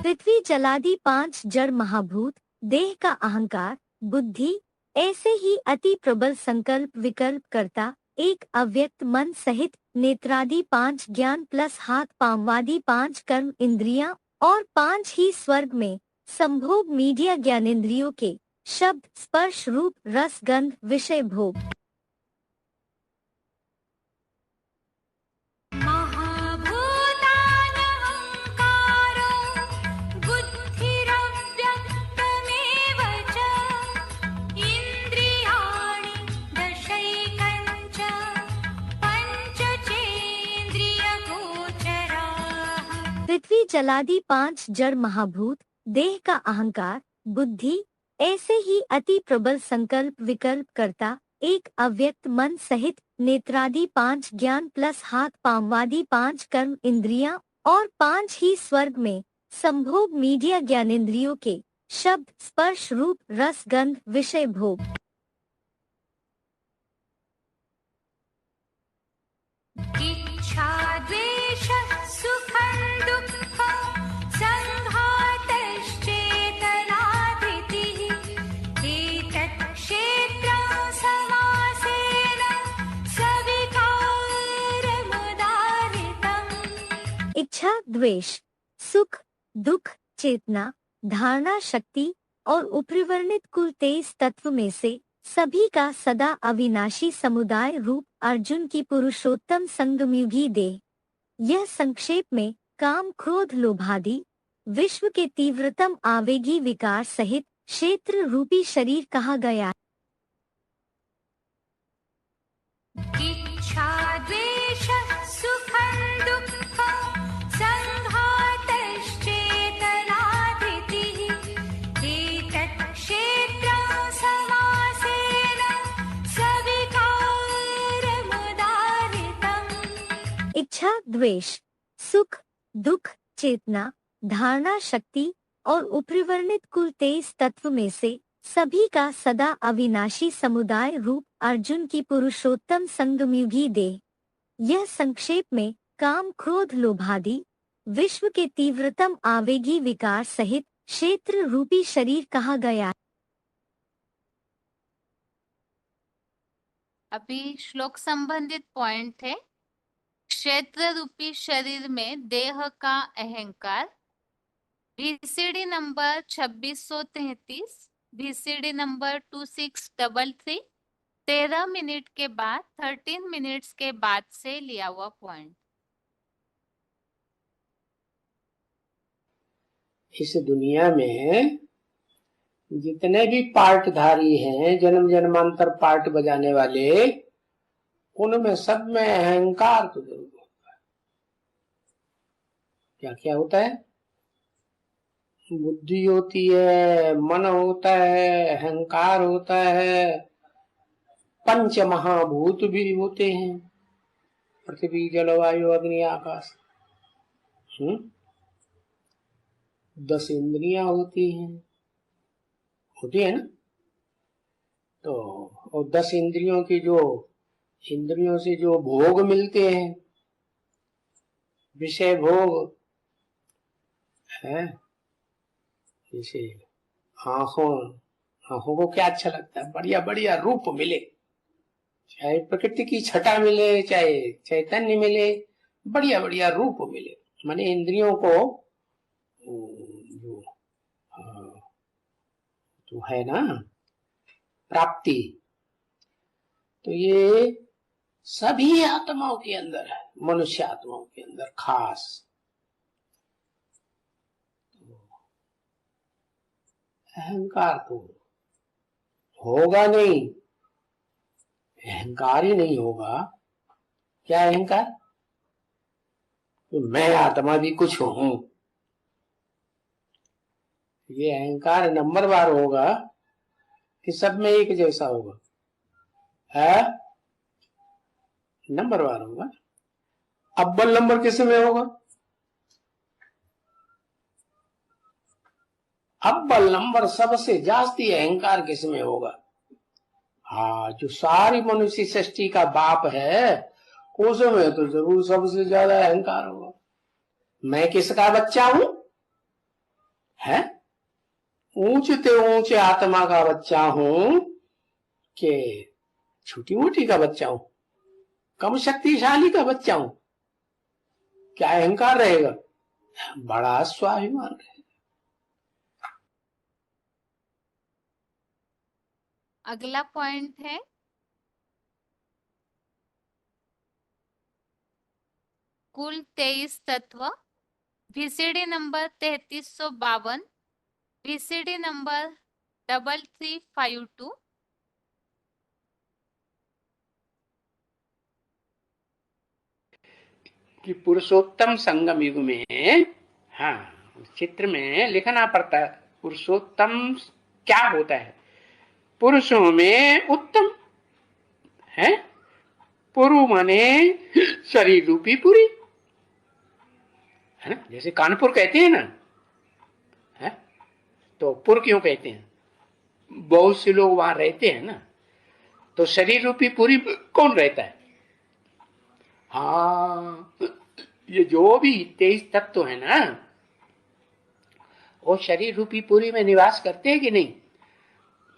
पृथ्वी जलादि 5 जड़ महाभूत, देह का अहंकार, बुद्धि, ऐसे ही अति प्रबल संकल्प विकल्प करता एक अव्यक्त मन सहित नेत्रादि 5 ज्ञान प्लस हाथ पांववादि 5 कर्म इंद्रियां और 5 ही स्वर्ग में संभोग मीडिया ज्ञानेंद्रियों के शब्द, स्पर्श, रूप, रस, गंध, विषय भोग। पृथ्वी जलादि 5 जड़ महाभूत, देह का अहंकार, बुद्धि, ऐसे ही अति प्रबल संकल्प विकल्प करता एक अव्यक्त मन सहित नेत्रादि 5 ज्ञान प्लस हाथ पांववादि 5 कर्म इंद्रियां और 5 ही स्वर्ग में संभोग मीडिया ज्ञानेंद्रियों के शब्द, स्पर्श, रूप, रस, गंध, विषय भोग। इच्छा द्वेष सुखं दुःखं संघातश्चेतनाधृतिः एतत् क्षेत्रं समासेन सविकारमुदाहृतम्। इच्छा, द्वेष, सुख, दुख, चेतना, धारणा शक्ति और उपरिवर्णित कुल 23 तत्व में से सभी का सदा अविनाशी समुदाय रूप अर्जुन की पुरुषोत्तम संगमयुगी देह। यह संक्षेप में काम, क्रोध, लोभादि विश्व के तीव्रतम आवेगी विकार सहित क्षेत्र रूपी शरीर कहा गया। इच्छा द्वेष सुखं दुःखं संघातश्चेतनाधृतिः एतत् क्षेत्रं समासेन इच्छा, द्वेष, सुख, दुख, चेतना, धारणा शक्ति और उपरिवर्णित कुल 23 तत्व में से सभी का सदा अविनाशी समुदाय रूप अर्जुन की पुरुषोत्तम संगमयुगी देह। यह संक्षेप में काम, क्रोध, लोभादि विश्व के तीव्रतम आवेगी विकार सहित क्षेत्र रूपी शरीर कहा गया। अभी श्लोक संबंधित पॉइंट है। क्षेत्र रूपी शरीर में देह का अहंकार। VCD number 2633, VCD number 2633, 13 minute के बाद 13 मिनट्स के बाद से लिया हुआ पॉइंट। इस दुनिया में जितने भी पार्टधारी हैं, जन्म जन्मांतर पार्ट बजाने वाले, उनमें सब में अहंकार तो जरूर होता है। क्या क्या होता है? बुद्धि होती है, मन होता है, अहंकार होता है, पंच महाभूत भी होते हैं, पृथ्वी, जल, वायु, अग्नि, आकाश। 10 इंद्रियां होती है ना। तो और 10 इंद्रियों की इंद्रियों से जो भोग मिलते हैं, विषय भोग है, जैसे आंखों को क्या अच्छा लगता है? बढ़िया बढ़िया रूप मिले, चाहे प्रकृति की छटा मिले, चाहे चैतन्य मिले, बढ़िया बढ़िया रूप मिले। माने इंद्रियों को जो है ना प्राप्ति, तो ये सभी आत्माओं के अंदर है, मनुष्य आत्माओं के अंदर खास। अहंकार तो होगा नहीं, अहंकार ही नहीं होगा। क्या अहंकार? तो मैं आत्मा भी कुछ हूं। ये अहंकार नंबरवार होगा कि सब में एक जैसा होगा? है नंबरवार होगा। अव्वल नंबर किस में होगा? अव्वल नंबर सबसे जास्ती अहंकार किस में होगा? हाँ, जो सारी मनुष्य सृष्टि का बाप है, उसमें तो जरूर सबसे ज्यादा अहंकार होगा। मैं किसका बच्चा हूं? है ऊंचते ऊंचे आत्मा का बच्चा हूं कि छोटी मोटी का बच्चा हूं, कम शक्तिशाली का बच्चा हूं? क्या अहंकार रहेगा? बड़ा स्वाभिमान रहेगा। अगला पॉइंट है कुल 23 तत्व। VCD number 3352, VCD number 3352। कि पुरुषोत्तम संगम युग में, हाँ, चित्र में लिखना पड़ता है पुरुषोत्तम क्या होता है। पुरुषों में उत्तम है। पुरु माने शरीर रूपी पुरी है, जैसे कानपुर कहते हैं ना, है तो पुर क्यों कहते हैं? बहुत से लोग वहां रहते हैं ना, तो शरीर रूपी पुरी कौन रहता है? हाँ, ये जो भी 23 तत्व है ना, वो शरीर रूपी पुरी में निवास करते हैं कि नहीं?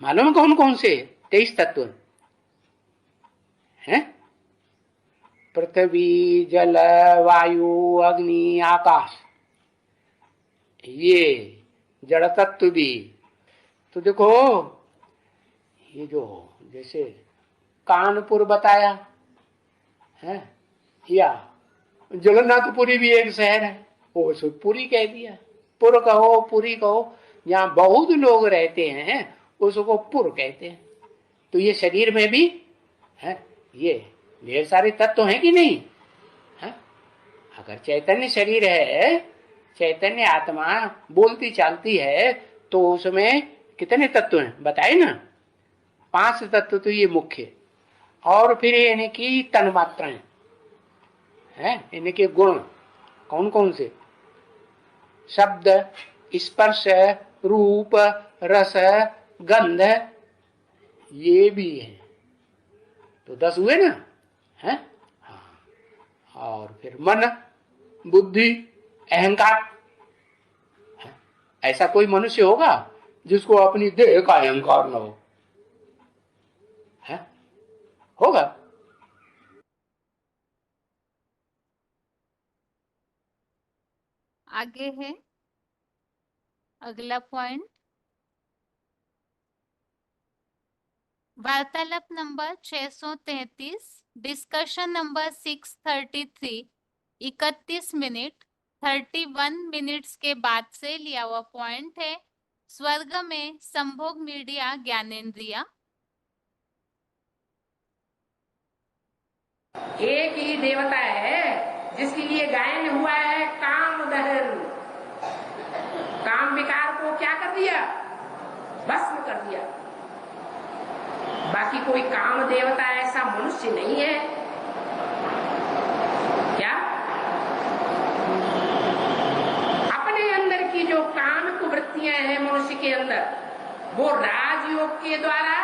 मालूम कौन कौन से 23 तत्व हैं? पृथ्वी, जल, वायु, अग्नि, आकाश, ये जड़ तत्व भी। तो देखो, ये जो जैसे कानपुर बताया है, या जगन्नाथपुरी भी एक शहर है, वो पुरी कह दिया। पुर कहो, पुरी कहो, जहाँ बहुत लोग रहते हैं उसको पुर कहते हैं। तो ये शरीर में भी है, ये ढेर सारे तत्व हैं कि नहीं है? अगर चैतन्य शरीर है, चैतन्य आत्मा बोलती चालती है, तो उसमें कितने तत्व हैं बताए ना? 5 तत्व तो ये मुख्य, और फिर इनकी तन्मात्राएं है। इनके गुण कौन कौन से? शब्द, स्पर्श, रूप, रस, गंध, ये भी है। तो 10 हुए ना, है? हाँ। और फिर मन, बुद्धि, अहंकार। ऐसा कोई मनुष्य होगा जिसको अपनी देह का अहंकार न हो? है? होगा? आगे है अगला पॉइंट, वार्तालाप number 633, discussion number 633, 31 minute 31 minutes के बाद से लिया हुआ पॉइंट है। स्वर्ग में संभोग मीडिया ज्ञानेंद्रिया। एक ही देवता है जिसके लिए गायन हुआ है काम दहन। काम विकार को क्या कर दिया? भस्म कर दिया। बाकी कोई काम देवता ऐसा मनुष्य नहीं है क्या? अपने अंदर की जो काम वृत्तियां हैं मनुष्य के अंदर, वो राजयोग के द्वारा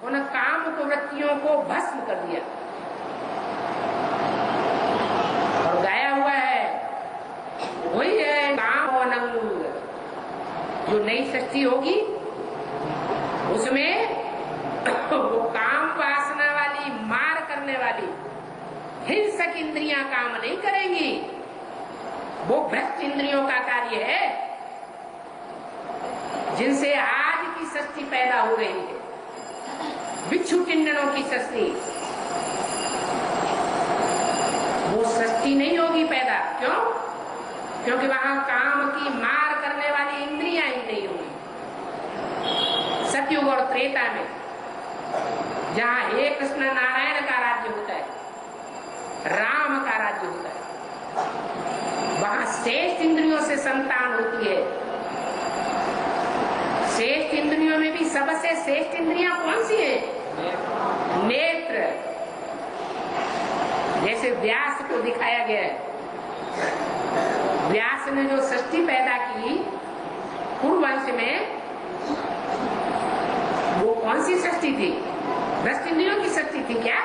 उन काम वृत्तियों को भस्म कर दिया और गाया हुआ है। वही है काम अनंग। जो नई सृष्टि होगी उसमें वो काम वासना वाली, मार करने वाली हिंसक इंद्रियां काम नहीं करेंगी। वो भ्रष्ट इंद्रियों का कार्य है जिनसे आज की सृष्टि पैदा हो रही है, बिच्छू किन्नरों की सृष्टि। वो सृष्टि नहीं होगी पैदा। क्यों? क्योंकि वहां काम की मार करने वाली इंद्रियां ही नहीं होगी। सतयुग और त्रेता में जहां हे कृष्ण नारायण का राज्य होता है, राम का राज्य होता है, वहां श्रेष्ठ इंद्रियों से संतान होती है। श्रेष्ठ इंद्रियों में भी सबसे श्रेष्ठ इंद्रियां कौन सी है? नेत्र। जैसे व्यास को दिखाया गया है, व्यास ने जो सृष्टि पैदा की पूर्ववंश में, वो कौन सी सृष्टि थी? भ्रष्ट इंद्रियों की सृष्टि थी क्या?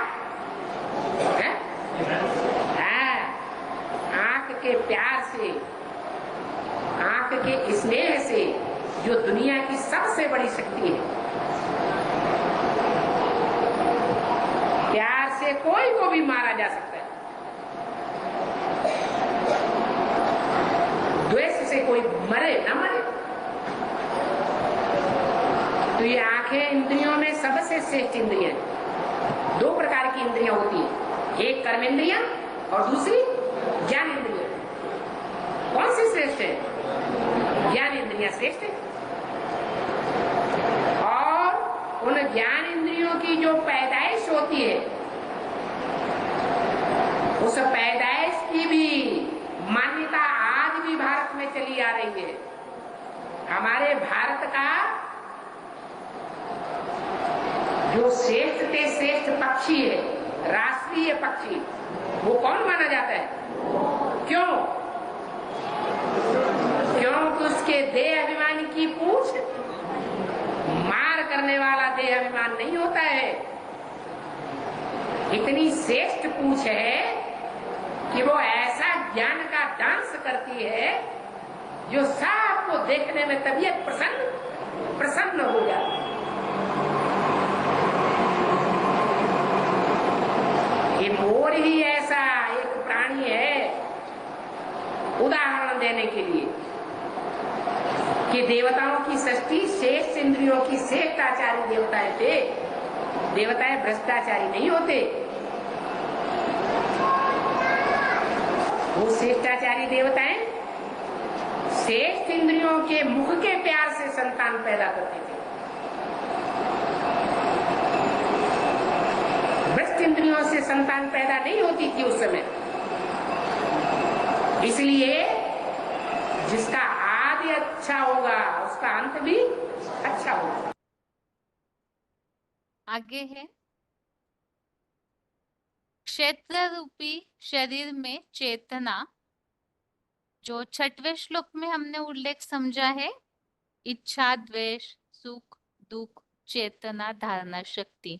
आंख के प्यार से, आंख के स्नेह से, जो दुनिया की सबसे बड़ी शक्ति है। प्यार से कोई को भी मारा जा सकता है, द्वेष से कोई मरे ना मरे। तो ये आंखें इंद्रियों में सबसे श्रेष्ठ इंद्रियां। 2 प्रकार की इंद्रियां होती है, एक कर्म इंद्रियां और दूसरी ज्ञान इंद्रियां। कौन सी श्रेष्ठ है? ज्ञान इंद्रियां श्रेष्ठ है। और उन ज्ञान इंद्रियों की जो पैदाइश होती है, उस पैदाइश की भी मान्यता आज भी भारत में चली आ रही है। हमारे भारत का जो श्रेष्ठ से श्रेष्ठ पक्षी है, राष्ट्रीय पक्षी, वो कौन माना जाता है? क्यों? क्योंकि उसके देह अभिमान की पूछ मार करने वाला देह अभिमान नहीं होता है। इतनी श्रेष्ठ पूछ है कि वो ऐसा ज्ञान का डांस करती है जो सबको देखने में तबीयत प्रसन्न हो जाती। ये मोर ही ऐसा एक प्राणी है, उदाहरण देने के लिए, कि देवताओं की सृष्टि श्रेष्ठ इंद्रियों की श्रेष्ठाचारी देवताएं थे। देवताएं भ्रष्टाचारी नहीं होते। वो श्रेष्ठाचारी देवताएं श्रेष्ठ इंद्रियों के मुख के प्यार से संतान पैदा करते थे। भ्रष्ट इंद्रियों से संतान पैदा नहीं होती थी उस समय। इसलिए जिसका आदि अच्छा होगा उसका अंत भी अच्छा होगा। आगे है क्षेत्र रूपी शरीर में चेतना, जो छठवें श्लोक में हमने उल्लेख समझा है, इच्छा, द्वेष, सुख, दुख, चेतना, धारणा शक्ति,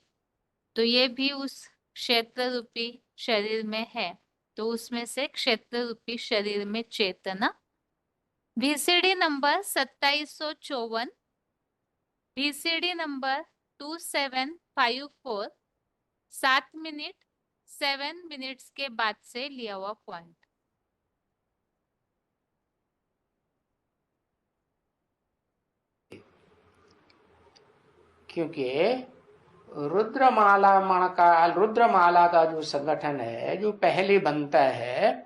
तो ये भी उस क्षेत्र रूपी शरीर में है। तो उसमें से क्षेत्र रूपी शरीर में चेतना। VCD number 2754, VCD number 2754, 7 minute 7 minutes के बाद से लिया हुआ पॉइंट। क्योंकि रुद्रमाला का जो संगठन है, जो पहले बनता है,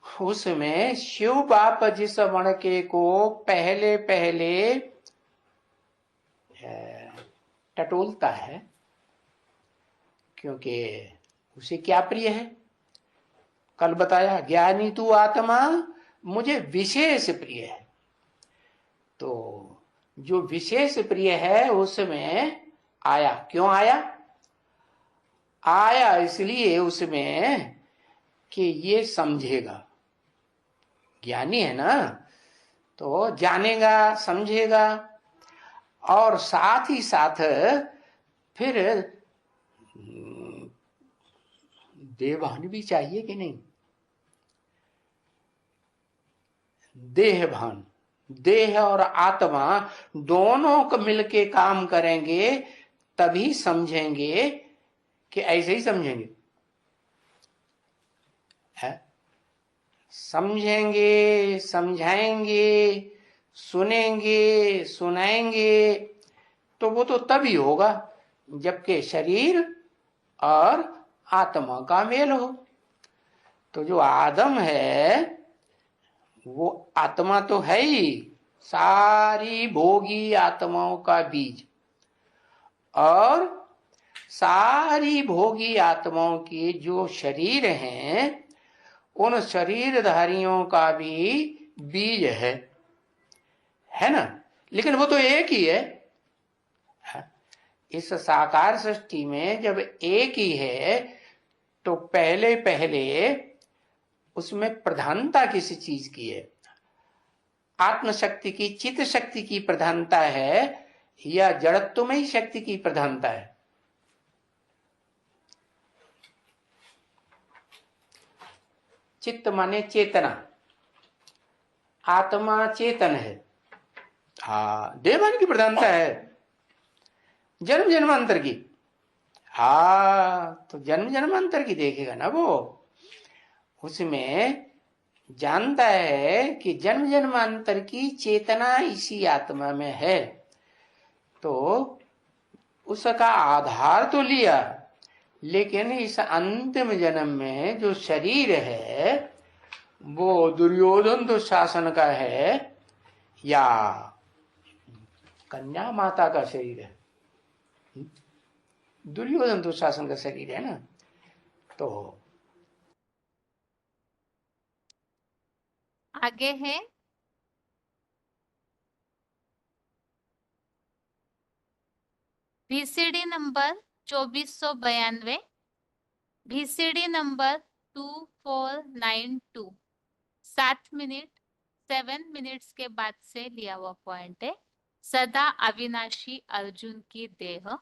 उसमें शिव बाप जिस मणके को पहले पहले टटोलता है, क्योंकि उसे क्या प्रिय है, कल बताया, ज्ञानी तू आत्मा मुझे विशेष प्रिय है। तो जो विशेष प्रिय है उसमें आया। क्यों आया? आया इसलिए उसमें कि ये समझेगा, ज्ञानी है ना, तो जानेगा, समझेगा, और साथ ही साथ फिर देहभान भी चाहिए कि नहीं? देहभान, देह और आत्मा दोनों को मिलके काम करेंगे, तभी समझेंगे कि ऐसे ही समझेंगे, है? समझेंगे, समझाएंगे, सुनेंगे, सुनाएंगे, तो वो तो तभी होगा जबकि शरीर और आत्मा का मेल हो। तो जो आदम है वो आत्मा तो है ही, सारी भोगी आत्माओं का बीज, और सारी भोगी आत्माओं के जो शरीर हैं, उन शरीरधारियों का भी बीज है ना? लेकिन वो तो एक ही है। इस साकार सृष्टि में जब एक ही है, तो पहले पहले उसमें प्रधानता किसी चीज की है? आत्मशक्ति की, चित्त शक्ति की प्रधानता है, या जड़त्वमयी शक्ति की प्रधानता है? चित्त माने चेतना, आत्मा चेतन है, हाँ, देवान की प्रधानता है, जन्म जन्मांतर की। हाँ, तो जन्म जन्मांतर की देखेगा ना वो, उसमें जानता है कि जन्म जन्मांतर की चेतना इसी आत्मा में है। तो उसका आधार तो लिया, लेकिन इस अंतिम जन्म में जो शरीर है वो दुर्योधन दुशासन का है या कन्या माता का शरीर है? दुर्योधन दुशासन का शरीर है ना। तो आगे है VCD number 2492, VCD number 2492, 7 minute 7 minutes के बाद से लिया हुआ पॉइंट है। सदा अविनाशी अर्जुन की देह।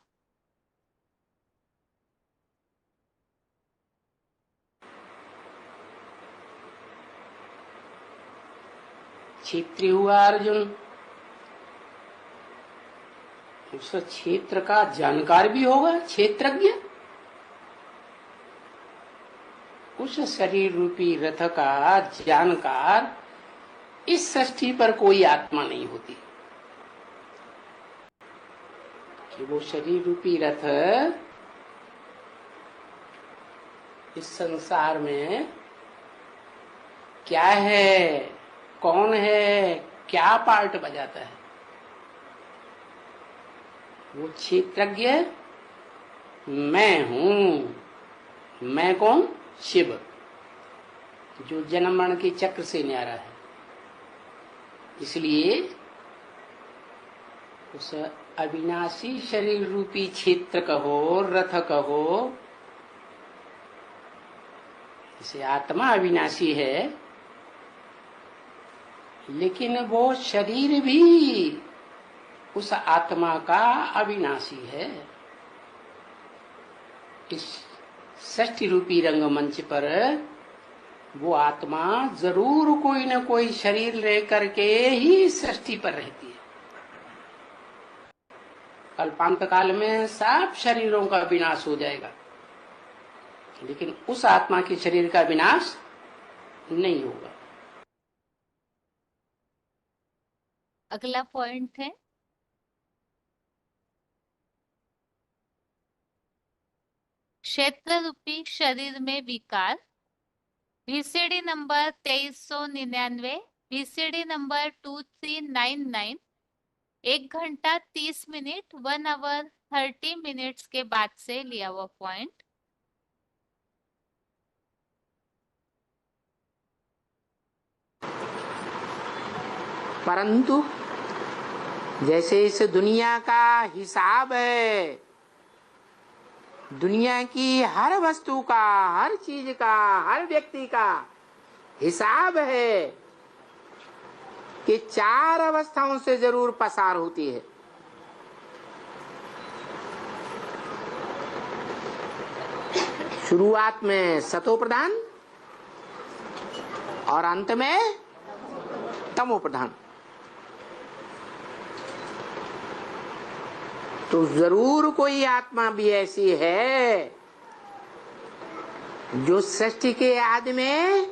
क्षेत्रीय हुआ अर्जुन, उस क्षेत्र का जानकार भी होगा, क्षेत्रज्ञ। उस शरीर रूपी रथ का जानकार इस सृष्टि पर कोई आत्मा नहीं होती कि वो शरीर रूपी रथ इस संसार में क्या है, कौन है, क्या पार्ट बजाता है। वो क्षेत्रज्ञ मैं हूं। मैं कौन? शिव, जो जन्म मरण के चक्र से न्यारा है। इसलिए उस अविनाशी शरीर रूपी क्षेत्र कहो, रथ कहो, जैसे आत्मा अविनाशी है, लेकिन वो शरीर भी उस आत्मा का अविनाशी है। इस षष्ठी रूपी रंगमंच पर वो आत्मा जरूर कोई न कोई शरीर लेकर के ही सृष्टि पर रहती है। कल्पांत काल में सब शरीरों का विनाश हो जाएगा, लेकिन उस आत्मा के शरीर का विनाश नहीं होगा। अगला पॉइंट है क्षेत्र रूपी शरीर में विकार। VCD नंबर 2399, VCD नंबर 2399, 1 घंटा 30 मिनट 1 आवर 30 मिनट्स के बाद से लिया हुआ पॉइंट। परंतु जैसे इस दुनिया का हिसाब है, दुनिया की हर वस्तु का, हर चीज का, हर व्यक्ति का हिसाब है कि 4 अवस्थाओं से जरूर पसार होती है। शुरुआत में सतो प्रधान और अंत में तमो प्रधान। तो जरूर कोई आत्मा भी ऐसी है जो सृष्टि के आदि में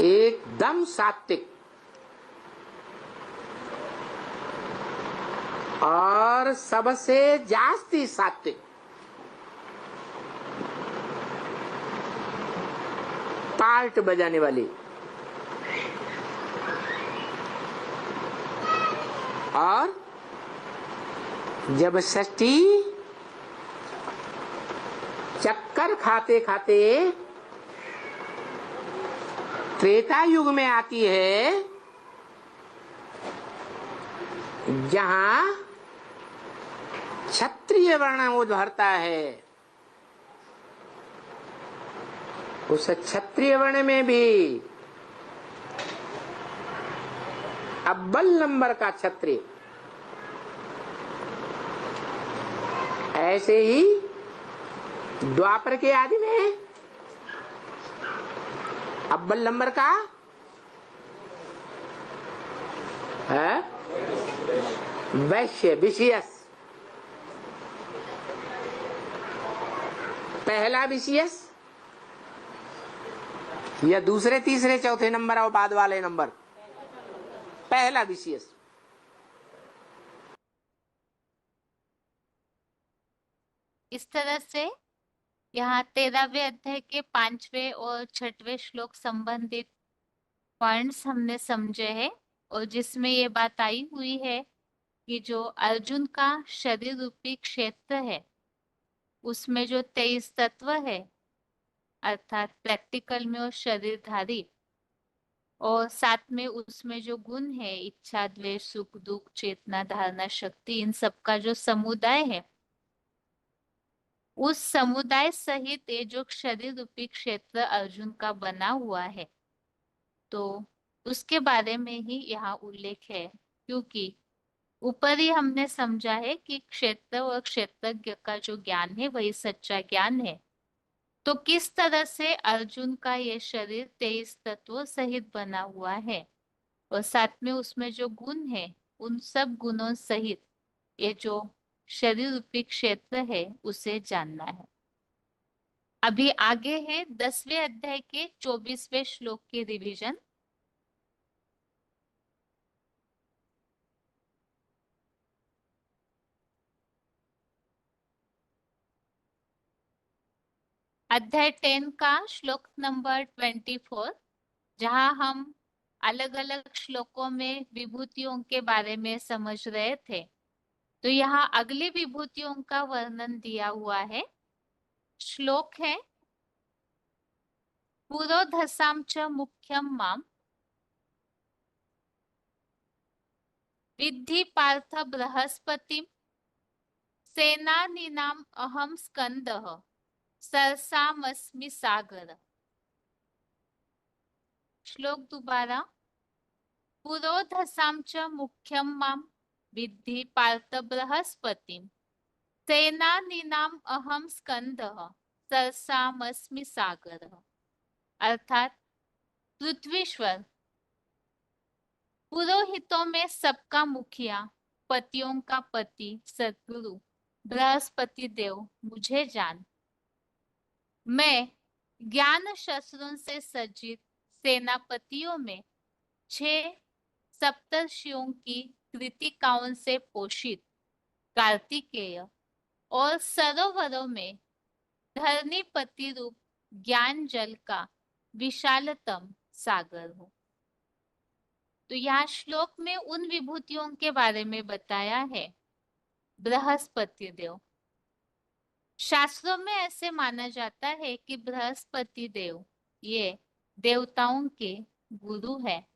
एकदम सात्विक और सबसे जास्ती सात्विक, पार्ट बजाने वाली और जब सृष्टि चक्कर खाते खाते त्रेता युग में आती है, जहां क्षत्रिय वर्ण उभरता है, उस क्षत्रिय वर्ण में भी अव्वल नंबर का क्षत्रिय, ऐसे ही द्वापर के आदि में अव्वल नंबर का है वैश्य, विशियस, पहला विशियस या दूसरे तीसरे चौथे नंबर और बाद वाले नंबर, पहला विशियस। इस तरह से यहाँ 13वें अध्याय के 5वें और 6वें श्लोक संबंधित पॉइंट्स हमने समझे हैं, और जिसमें ये बात आई हुई है कि जो अर्जुन का शरीर रूपी क्षेत्र है उसमें जो 23 तत्व है, अर्थात प्रैक्टिकल में वो शरीरधारी, और साथ में उसमें जो गुण है इच्छा, द्वेष, सुख, दुख, चेतना, धारणा, शक्ति, इन सब का जो समुदाय है, उस समुदाय सहित ये जो शरीर रूपी क्षेत्र अर्जुन का बना हुआ है, तो उसके बारे में ही यहाँ उल्लेख है। क्योंकि ऊपर ही हमने समझा है कि क्षेत्र और क्षेत्रज्ञ का जो ज्ञान है वही सच्चा ज्ञान है। तो किस तरह से अर्जुन का ये शरीर 23 तत्वों सहित बना हुआ है, और साथ में उसमें जो गुण है उन सब गुणों सहित ये जो शरीर रूपी क्षेत्र है उसे जानना है। अभी आगे है 10वें अध्याय के 24वें श्लोक की रिवीजन। अध्याय 10 का श्लोक नंबर 24, जहां हम अलग अलग श्लोकों में विभूतियों के बारे में समझ रहे थे। तो यहाँ अगली विभूतियों का वर्णन दिया हुआ है। श्लोक है पुरोधसाम च मुख्यम माम विद्धि पार्थ बृहस्पतिम सेनानीनाम अहम स्कंदः सरसामस्मि सागर। श्लोक दोबारा। पुरोधसां च मुख्यं मां विद्धि पार्थ बृहस्पतिम् सेनानीनाम् अहं स्कंदः सरसामस्मि सागरः। अर्थात पृथ्वीश्वर, पुरोहितों में सबका मुखिया, पतियों का पति सद्गुरु बृहस्पति देव मुझे जान। मैं ज्ञान शस्त्रों से सज्जित सेनापतियों में 6 सप्तर्षियों की कृतिकाओं से पोषित कार्तिकेय और सरोवरों में धरणीपति रूप ज्ञान जल का विशालतम सागर हूँ। तो यहाँ श्लोक में उन विभूतियों के बारे में बताया है। बृहस्पति देव, शास्त्रों में ऐसे माना जाता है कि बृहस्पति देव ये देवताओं के गुरु है।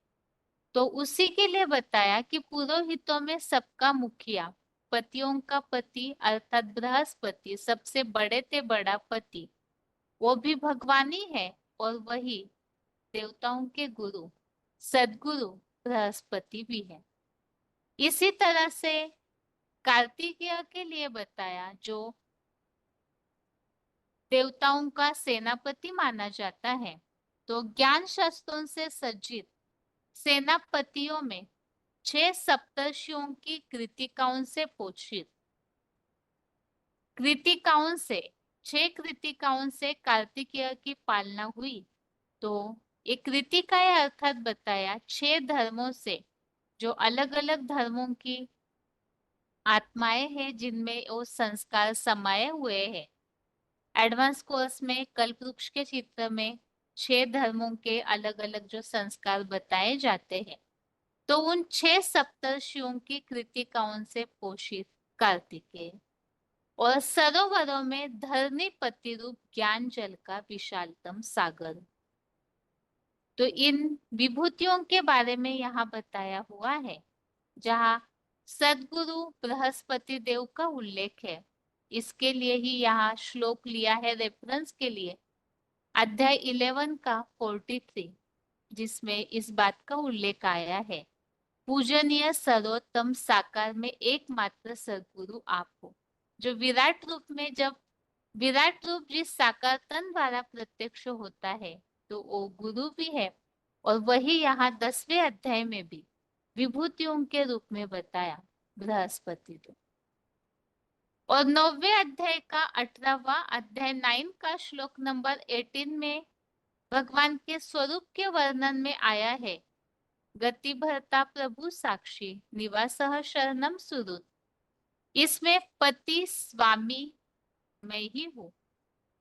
तो उसी के लिए बताया कि पुरोहितों में सबका मुखिया, पतियों का पति अर्थात बृहस्पति, सबसे बड़े से बड़ा पति, वो भी भगवान ही है और वही देवताओं के गुरु सद्गुरु बृहस्पति भी है। इसी तरह से कार्तिकेय के लिए बताया, जो देवताओं का सेनापति माना जाता है। तो ज्ञान शस्त्रों से सज्जित सेनापतियों में 6 सप्तर्षियों की कृतिकाओं से पोषित, कृतिकाओं से 6 कृतिकाओं से कार्तिकेय की पालना हुई। तो एक कृतिकाएं अर्थात बताया 6 धर्मों से, जो अलग अलग धर्मों की आत्माएं हैं जिनमें वो संस्कार समाये हुए हैं। एडवांस कोर्स में कल्पवृक्ष के चित्र में 6 धर्मों के अलग अलग जो संस्कार बताए जाते हैं। तो उन 6 सप्तर्षियों की कृतिकाओं से पोषित कार्तिकेय और सरोवरों में धरणीपति रूप ज्ञान जल का विशालतम सागर। तो इन विभूतियों के बारे में यहाँ बताया हुआ है। जहाँ सद्गुरु बृहस्पति देव का उल्लेख है, इसके लिए ही यहाँ श्लोक लिया है रेफरेंस के लिए, अध्याय 11 का 43, जिसमें इस बात का उल्लेख आया है। पूजनीय सर्वोत्तम साकार में एकमात्र सद्गुरु आप हो। जो विराट रूप में, जब विराट रूप जिस साकार तन द्वारा प्रत्यक्ष होता है, तो वो गुरु भी है। और वही यहाँ 10वें अध्याय में भी विभूतियों के रूप में बताया बृहस्पति देव। और 9वें अध्याय का 18वां अध्याय 9 का श्लोक नंबर 18 में भगवान के स्वरूप के वर्णन में आया है, गति भरता प्रभु साक्षी निवासः शरणम सुहृद। इसमें पति स्वामी मैं ही हूँ।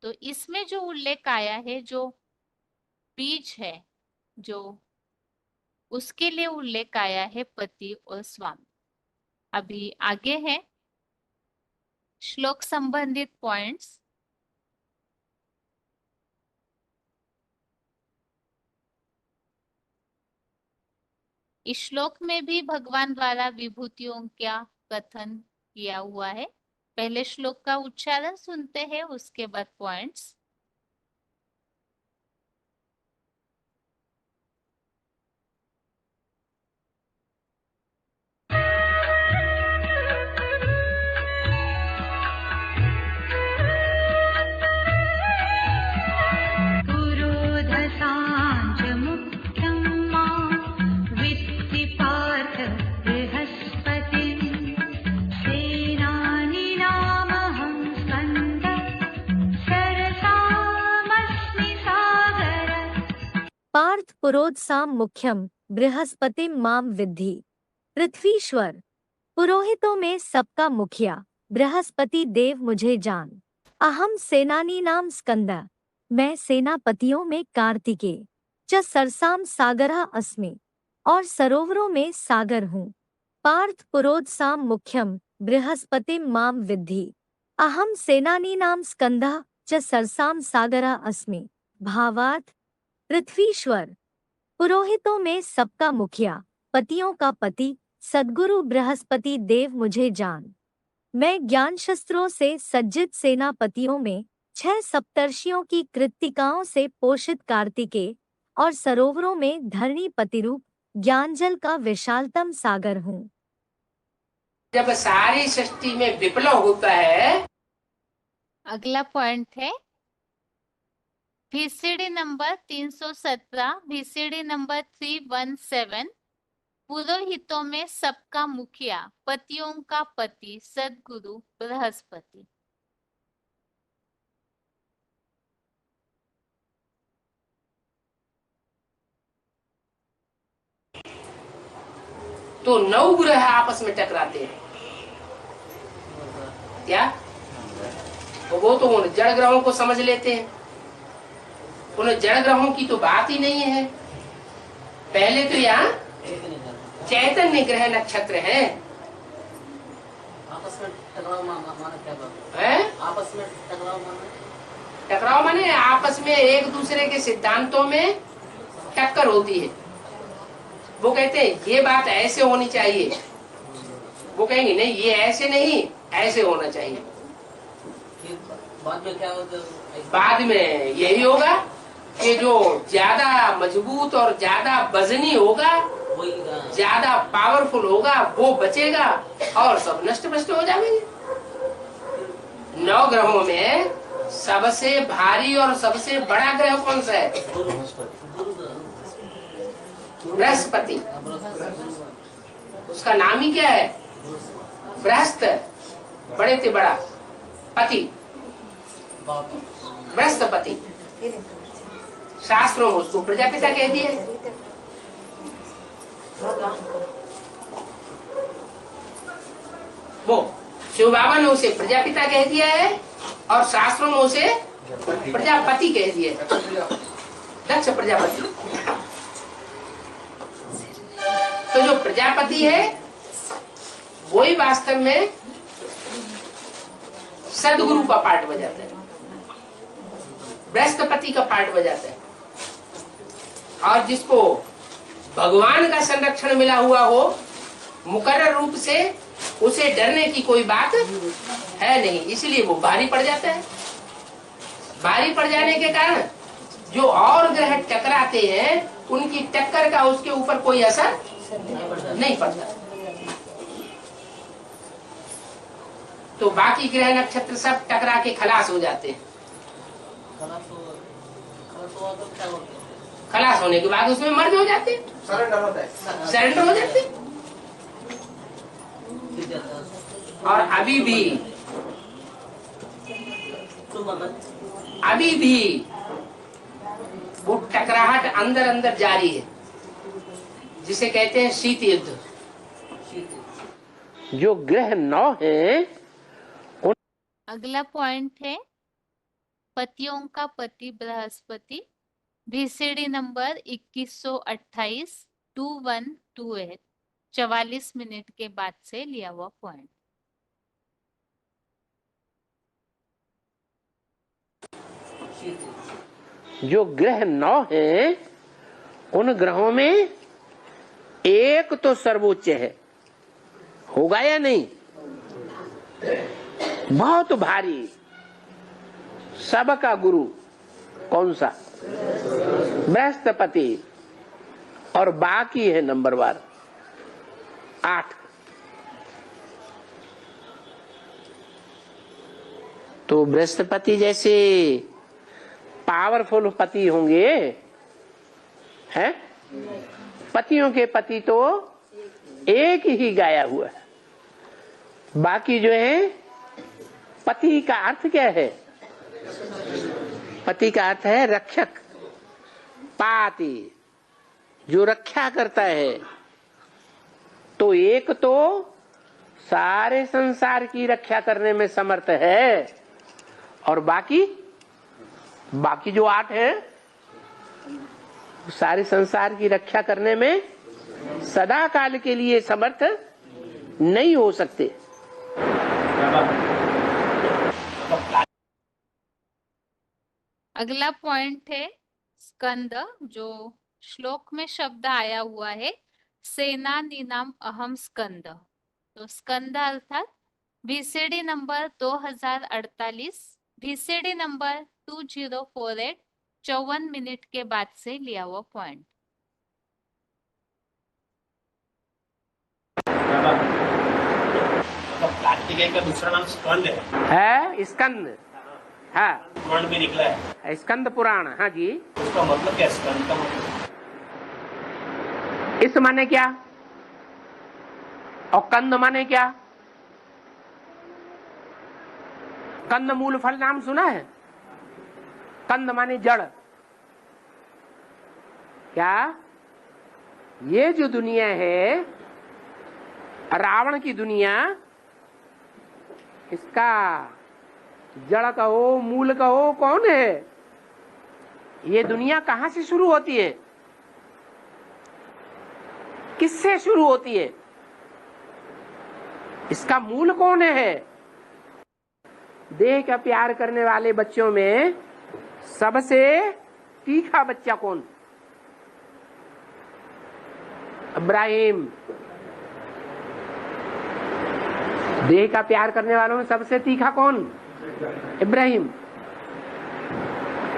तो इसमें जो उल्लेख आया है, जो बीज है, जो उसके लिए उल्लेख आया है पति और स्वामी। अभी आगे है श्लोक संबंधित पॉइंट्स। इस श्लोक में भी भगवान द्वारा विभूतियों का कथन किया हुआ है। पहले श्लोक का उच्चारण सुनते हैं, उसके बाद पॉइंट्स। पुरोधसाञ्च मुख्यं मां विद्धि पार्थ बृहस्पतिं सेनानीनामहं स्कन्दः सरसामस्मि सागर। पार्थ पुरोधसाम मुख्यम बृहस्पतिम माम विद्धि। पृथ्वीश्वर, पुरोहितों में सबका मुखिया बृहस्पति देव मुझे जान। अहम सेनानी नाम स्कंद, मैं सेनापतियों में कार्तिकेय। च सरसाम सागरः अस्मि, और सरोवरों में सागर हूँ। पार्थ पुरोधसाम मुख्यम बृहस्पतिम माम विद्धि। अहम सेनानी नाम स्कंदः च सरसाम सागरः अस्मि। भावार्थ, पृथ्वीश्वर, पुरोहितों में सबका मुखिया, पतियों का पति, सद्गुरु बृहस्पति देव मुझे जान। मैं ज्ञान शस्त्रों से सज्जित सेनापतियों में 6 सप्तर्षियों की कृत्तिकाओं से पोषित कार्तिकेय और सरोवरों में धरणी पतिरूप ज्ञानजल का विशालतम सागर हूँ। जब सारी सृष्टि में विप्लव होता है, अगला पॉइंट है VCD नंबर 317, VCD नंबर 317। पुरोहितों में सबका मुखिया, पतियों का पति, सद्गुरु बृहस्पति। तो 9 ग्रह आपस में टकराते हैं। क्या? तो वो तो उन जड़ ग्रहों को समझ लेते हैं, उन जड़ ग्रहों की तो बात ही नहीं है। पहले तो यहाँ चैतन्य ग्रह नक्षत्र है। आपस में टकराव माने क्या बात हैं? आपस में टकराव माने टकराव माने आपस में एक दूसरे के सिद्धांतों में टक्कर होती है। वो कहते हैं ये बात ऐसे होनी चाहिए, वो कहेंगे नहीं ये ऐसे नहीं, ऐसे होना चाहिए। फिर बाद में क्या होगा? बाद में यही होगा कि जो ज्यादा मजबूत और ज्यादा वजनी होगा, वही ज्यादा पावरफुल होगा, वो बचेगा और सब नष्ट भ्रष्ट हो जाएंगे। 9 ग्रहों में सबसे भारी और सबसे बड़ा ग्रह कौन सा है? गुरु बृहस्पति। उसका नाम ही क्या है? बृहस्पति, बड़े से बड़ा पति, बृहस्पति। शास्त्रों में उसको प्रजापिता कह दिए। वो शिव बाबा ने उसे प्रजापिता कह दिया है और शास्त्रों में उसे प्रजापति कह दिया है, दक्ष प्रजापति। तो जो प्रजापति है वही वास्तव में सदगुरु का पार्ट बजाता है, बृहस्पति का पार्ट बजाता है। और जिसको भगवान का संरक्षण मिला हुआ हो मुकर्रर रूप से, उसे डरने की कोई बात है नहीं, इसलिए वो भारी पड़ जाता है। भारी पड़ जाने के कारण जो और ग्रह टकराते हैं उनकी टक्कर का उसके ऊपर कोई असर नहीं पड़ता। तो बाकी ग्रह नक्षत्र सब टकरा के खलास हो जाते हैं। खलास होने के बाद उसमें मर्ज हो जाते, सरेंडर हो जाते। और अभी भी वो टकराहट अंदर अंदर जारी है, जिसे कहते हैं शीत युद्ध। जो ग्रह 9 है। अगला पॉइंट है पतियों का पति बृहस्पति, VCD नंबर 2128 2128, 44 मिनट के बाद से लिया हुआ पॉइंट। जो ग्रह 9 है उन ग्रहों में एक तो सर्वोच्च है, होगा या नहीं? बहुत भारी, सबका गुरु कौन सा? बृहस्पति। और बाकी है नंबरवार 8। तो बृहस्पति जैसे पावरफुल पति होंगे, हैं? पतियों के पति तो एक ही गाया हुआ है। बाकी जो है, पति का अर्थ क्या है? पति का अर्थ है रक्षक, पाति, जो रक्षा करता है। तो एक तो सारे संसार की रक्षा करने में समर्थ है, और बाकी जो 8 है सारे संसार की रक्षा करने में सदा काल के लिए समर्थ नहीं हो सकते। अगला पॉइंट है स्कंद, जो श्लोक में शब्द आया हुआ है सेनानीनाम अहम स्कंद। तो स्कंद अर्थात VCD number 2048 VCD number 2048 54 minute के बाद से लिया हुआ पॉइंट। कार्तिकेय का दूसरा नाम स्कंद है स्कंद। हाँ, पुराण में निकला है। स्कंद पुराण। हाँ जी, उसका मतलब क्या है? स्कंद का मतलब इस माने क्या और कंद माने क्या? कंद मूल फल नाम सुना है? कंद माने जड़। क्या ये जो दुनिया है, रावण की दुनिया, इसका जड़ कहो मूल कहो कौन है? ये दुनिया कहां से शुरू होती है? किससे शुरू होती है? इसका मूल कौन है? देह का प्यार करने वाले बच्चों में सबसे तीखा बच्चा कौन? इब्राहिम। देह का प्यार करने वालों में सबसे तीखा कौन? इब्राहिम।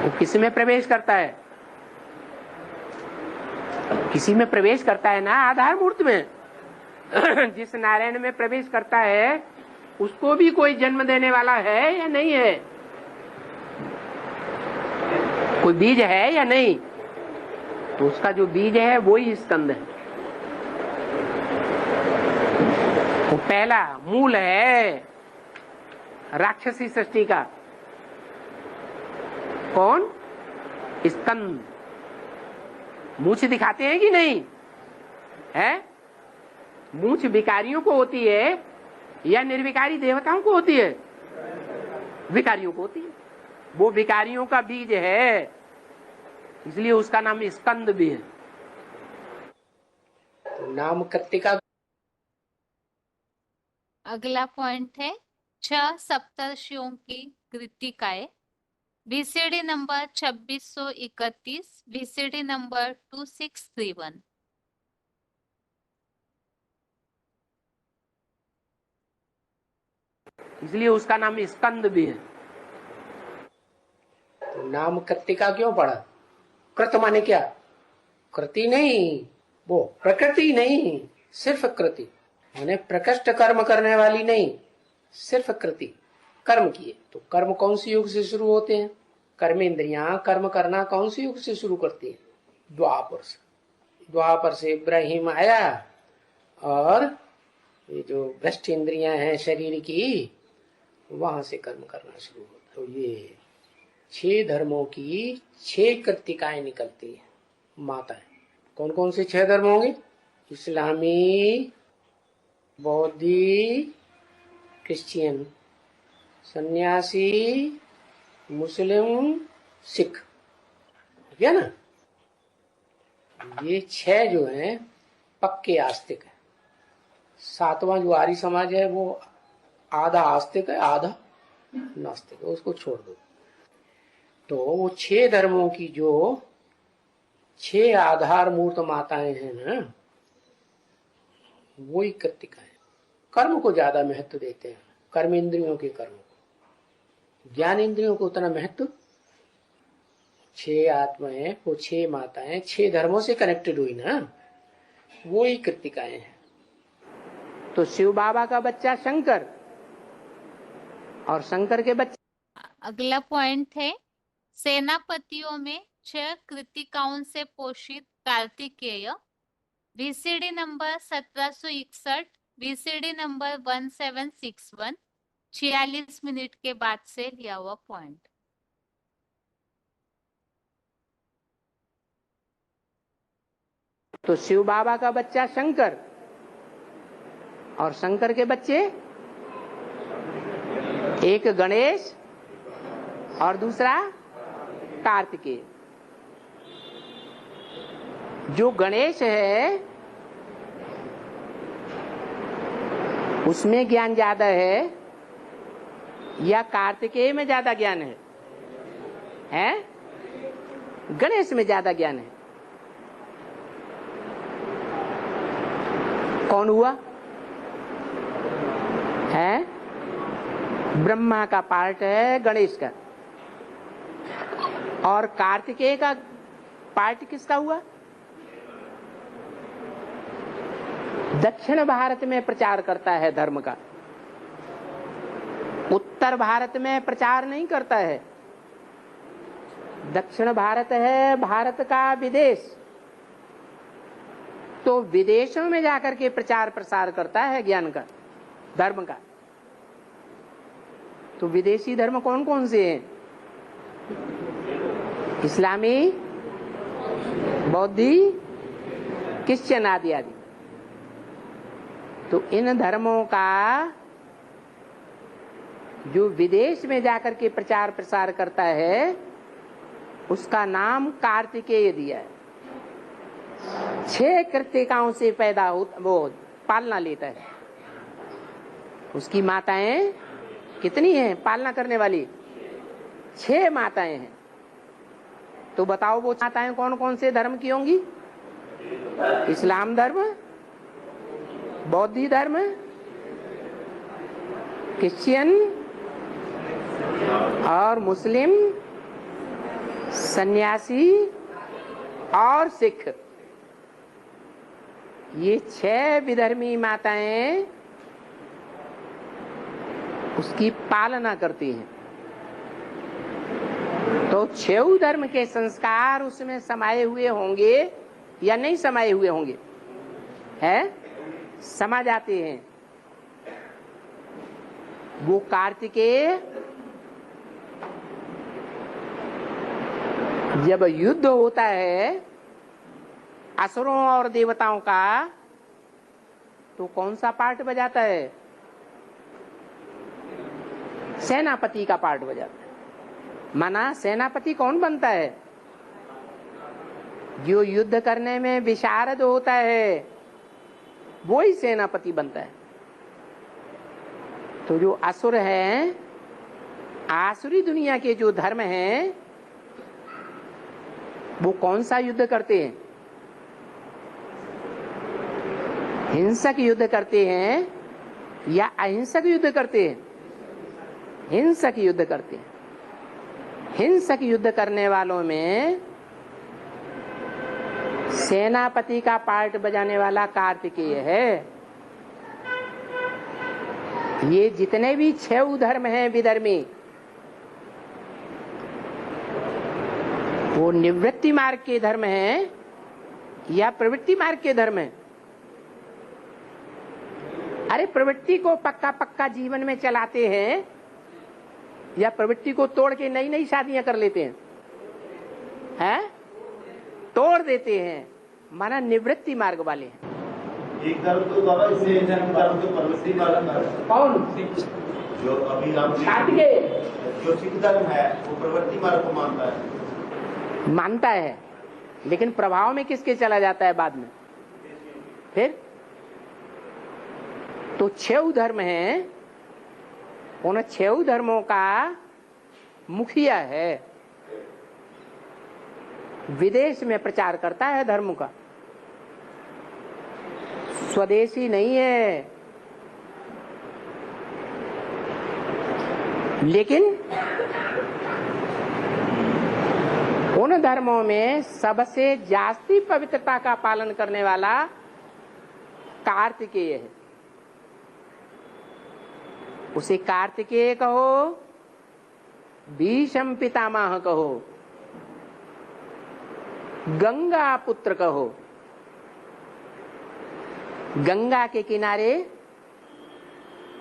वो किसी में प्रवेश करता है? किसी में प्रवेश करता है ना, आधार मूर्त में। जिस नारायण में प्रवेश करता है उसको भी कोई जन्म देने वाला है या नहीं है? कोई बीज है या नहीं? तो उसका जो बीज है वो ही स्कंद है। वो पहला मूल है राक्षसी सृष्टि का। कौन? स्कंद। मूछ दिखाते हैं कि नहीं है? मूछ विकारियों को होती है या निर्विकारी देवताओं को होती है? विकारियों को होती है। वो विकारियों का बीज है, इसलिए उसका नाम स्कंद भी है। तो नाम कृतिका। अगला पॉइंट है 6 सप्तर्षियों की कृतिकाएं। VCD number 2631, VCD number 2631। इसलिए उसका नाम स्कंद भी है। तो नाम कृतिका क्यों पड़ा? कृत माने क्या? कृति नहीं, वो प्रकृति नहीं, सिर्फ कृति माने प्रकृष्ट कर्म करने वाली नहीं, सिर्फ कृति कर्म किए। तो कर्म कौन सी युग से शुरू होते हैं? कर्म इंद्रियां कर्म करना कौन सी युग से शुरू करती है? द्वापर से। द्वापर से इब्राहिम आया और ये जो भ्रष्ट इंद्रियां हैं शरीर की, वहां से कर्म करना शुरू होता। तो ये 6 धर्मों की 6 कृतिकाएं निकलती हैं, माताएं। कौन कौन से 6 धर्म होंगे? इस्लामी, बौद्धी, क्रिश्चियन, सन्यासी, मुस्लिम, सिख। ठीक है ना? ये 6 जो हैं पक्के आस्तिक है। 7वां जो आर्य समाज है वो आधा आस्तिक है आधा नास्तिक है, उसको छोड़ दो। तो वो 6 धर्मों की जो 6 आधार मूर्त माताएं हैं ना, वो ही कृतिकाएं। कर्म को ज्यादा महत्व देते हैं, कर्म इंद्रियों के कर्म को। ज्ञान इंद्रियों को उतना महत्व। 6 आत्माएं, वो 6 माताएं 6 धर्मों से कनेक्टेड हुई ना, वो ही कृतिकाएं हैं। तो शिव बाबा का बच्चा शंकर और शंकर के बच्चे। अगला पॉइंट है सेनापतियों में 6 कृतिकाओं से पोषित Kartikeya. VCD number 1761, VCD number 1761 46 minute के बाद से लिया हुआ पॉइंट। तो शिव बाबा का बच्चा शंकर और शंकर के बच्चे एक गणेश और दूसरा कार्तिकेय। जो गणेश है उसमें ज्ञान ज्यादा है या कार्तिकेय में ज्यादा ज्ञान है? गणेश में ज्यादा ज्ञान है। कौन हुआ है? ब्रह्मा का पार्ट है गणेश का, और कार्तिकेय का पार्ट किसका हुआ? दक्षिण भारत में प्रचार करता है धर्म का, उत्तर भारत में प्रचार नहीं करता है। दक्षिण भारत है भारत का विदेश, तो विदेशों में जाकर के प्रचार प्रसार करता है ज्ञान का, धर्म का। तो विदेशी धर्म कौन कौन से हैं? इस्लामी, बौद्धि, क्रिश्चियन आदि आदि। तो इन धर्मों का जो विदेश में जाकर के प्रचार प्रसार करता है उसका नाम कार्तिकेय दिया है। 6 कृत्तिकाओं से पैदा हो वो पालना लेता है। उसकी माताएं कितनी हैं पालना करने वाली? 6 माताएं हैं। तो बताओ वो माताएं कौन कौन से धर्म की होंगी? इस्लाम धर्म, बौद्ध धर्म, क्रिश्चियन और मुस्लिम, सन्यासी और सिख। ये 6 विधर्मी माताएं उसकी पालना करती हैं। तो 6 धर्म के संस्कार उसमें समाये हुए होंगे या नहीं समाये हुए होंगे? है, समा जाते हैं। वो कार्तिकेय जब युद्ध होता है असुरों और देवताओं का, तो कौन सा पार्ट बजाता है? सेनापति का पार्ट बजाता है। माना सेनापति कौन बनता है? जो युद्ध करने में विशारद होता है वो ही सेनापति बनता है। तो जो असुर हैं, आसुरी दुनिया के जो धर्म हैं, वो कौन सा युद्ध करते हैं? हिंसक युद्ध करते हैं या अहिंसक युद्ध करते हैं? हिंसक युद्ध करते हैं। हिंसक युद्ध करने वालों में सेनापति का पार्ट बजाने वाला कार्तिकेय है। ये जितने भी 6 धर्म हैं विधर्मी, वो निवृत्ति मार्ग के धर्म हैं या प्रवृत्ति मार्ग के धर्म हैं? अरे प्रवृत्ति को पक्का पक्का जीवन में चलाते हैं या प्रवृत्ति को तोड़ के नई नई शादियां कर लेते हैं? हैं? तोड़ देते हैं, माना निवृत्ति मार्ग वाले हैं। एक धर्म तो बाबा इससे धर्म तो प्रवृत्ति मार्ग है। कौन? जो अभी राम कार्तिकेय जो सिख धर्म है वो प्रवृत्ति मार्ग को मानता है। मानता है, लेकिन प्रभाव में किसके चला जाता है बाद में? फिर तो 6 धर्म हैं, उन 6 धर्मों का मुखिया है, विदेश में प्रचार करता है धर्म का, स्वदेशी नहीं है। लेकिन उन धर्मों में सबसे जास्ती पवित्रता का पालन करने वाला कार्तिकेय है। उसे कार्तिकेय कहो, भीष्म पितामह कहो, गंगा पुत्र कहो। गंगा के किनारे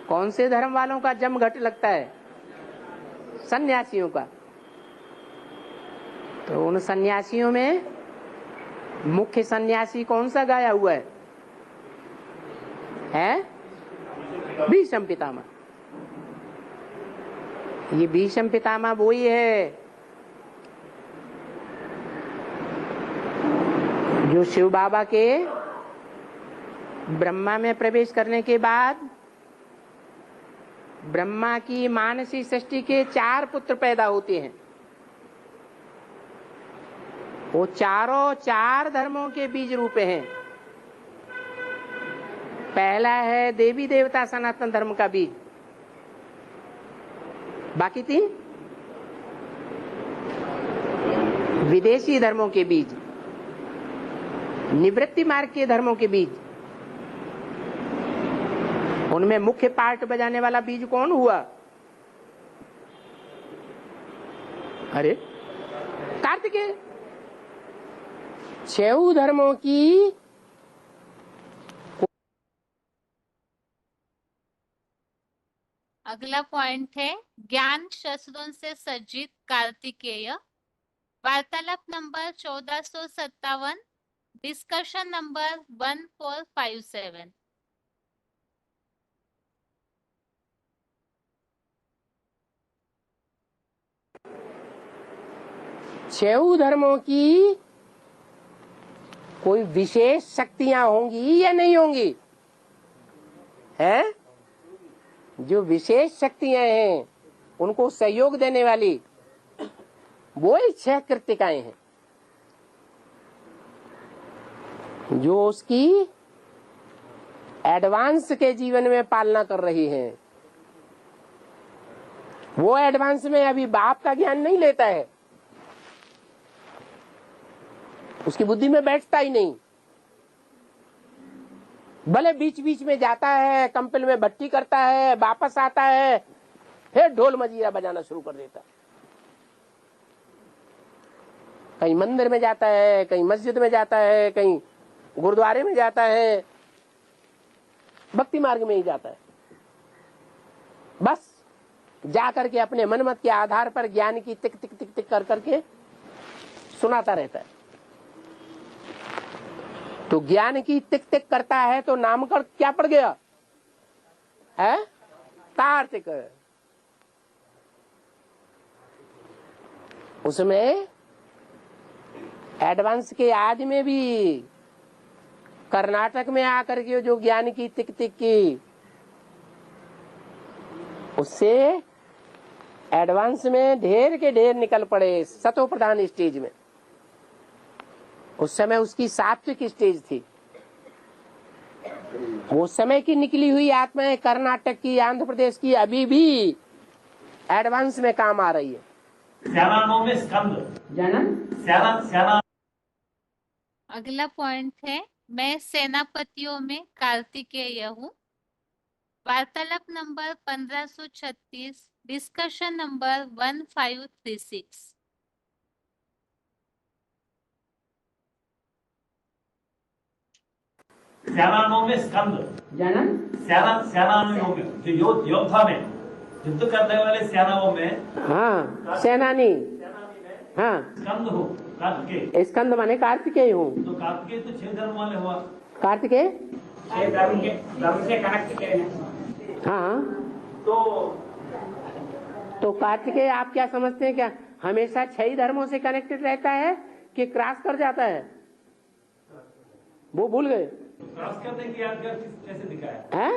कौन से धर्म वालों का जमघट लगता है? सन्यासियों का। तो उन सन्यासियों में मुख्य सन्यासी कौन सा गाया हुआ है? भीष्म पितामह। ये भीष्म पितामह वो ही है जो शिव बाबा के ब्रह्मा में प्रवेश करने के बाद ब्रह्मा की मानसी सृष्टि के 4 पुत्र पैदा होते हैं। वो चारों 4 धर्मों के बीज रूप हैं। पहला है देवी देवता सनातन धर्म का बीज, बाकी 3 विदेशी धर्मों के बीज, निवृत्ति मार्ग के धर्मों के बीज, उनमें मुख्य पार्ट बजाने वाला बीज कौन हुआ? अरे कार्तिकेय। 6 धर्मों की अगला पॉइंट है ज्ञान शस्त्रों से सज्जित कार्तिकेय। वार्तालाप नंबर 1457, डिस्कशन नंबर 1457। छह धर्मों की कोई विशेष शक्तियां होंगी या नहीं होंगी? हैं? जो विशेष शक्तियां हैं उनको सहयोग देने वाली वो ही 6 कृतिकाएं हैं, जो उसकी एडवांस के जीवन में पालना कर रही हैं। वो एडवांस में अभी बाप का ज्ञान नहीं लेता है, उसकी बुद्धि में बैठता ही नहीं। भले बीच बीच में जाता है, कंपल में भट्टी करता है, वापस आता है, फिर ढोल मजीरा बजाना शुरू कर देता है। कहीं मंदिर में जाता है, कहीं मस्जिद में जाता है, कहीं गुरुद्वारे में जाता है, भक्ति मार्ग में ही जाता है। बस जा करके अपने मनमत के आधार पर ज्ञान की टिक टिक टिक टिक कर करके सुनाता रहता है। तो ज्ञान की टिक टिक करता है तो नामकरण क्या पड़ गया है? कार्तिक। उसमें एडवांस के आज में भी कर्नाटक में आकर के जो ज्ञान की टिक टिक की, उससे एडवांस में ढेर के ढेर निकल पड़े सतो प्रधान स्टेज में। उस समय उसकी सात्विक स्टेज थी। वो समय की निकली हुई आत्माएं कर्नाटक की, आंध्र प्रदेश की अभी भी एडवांस में काम आ रही है। सेनाओं में सेना। अगला पॉइंट है मैं सेनापतियों में कार्तिकेय हूँ। वार्तालाप नंबर 1536, डिस्कशन नंबर 1536। सेनाओं में स्कंद, सेनाओं में जो योद्धा में युद्ध करने वाले सेनाओं में, हाँ सेनानी, हाँ स्कंद हो कार्तिकेय। स्कंद माने कार्तिकेय हूँ। तो कार्तिकेय तो 6 धर्म वाले हुआ। कार्तिकेय 6 धर्म से कनेक्ट किए हैं। हाँ तो कार्तिकेय आप क्या समझते हैं? क्या हमेशा 6 धर्मों से कनेक्टेड रहता है कि क्रॉस कर जाता है? वो भूल गए। क्रॉस करने की यादगार कैसे दिखाया है?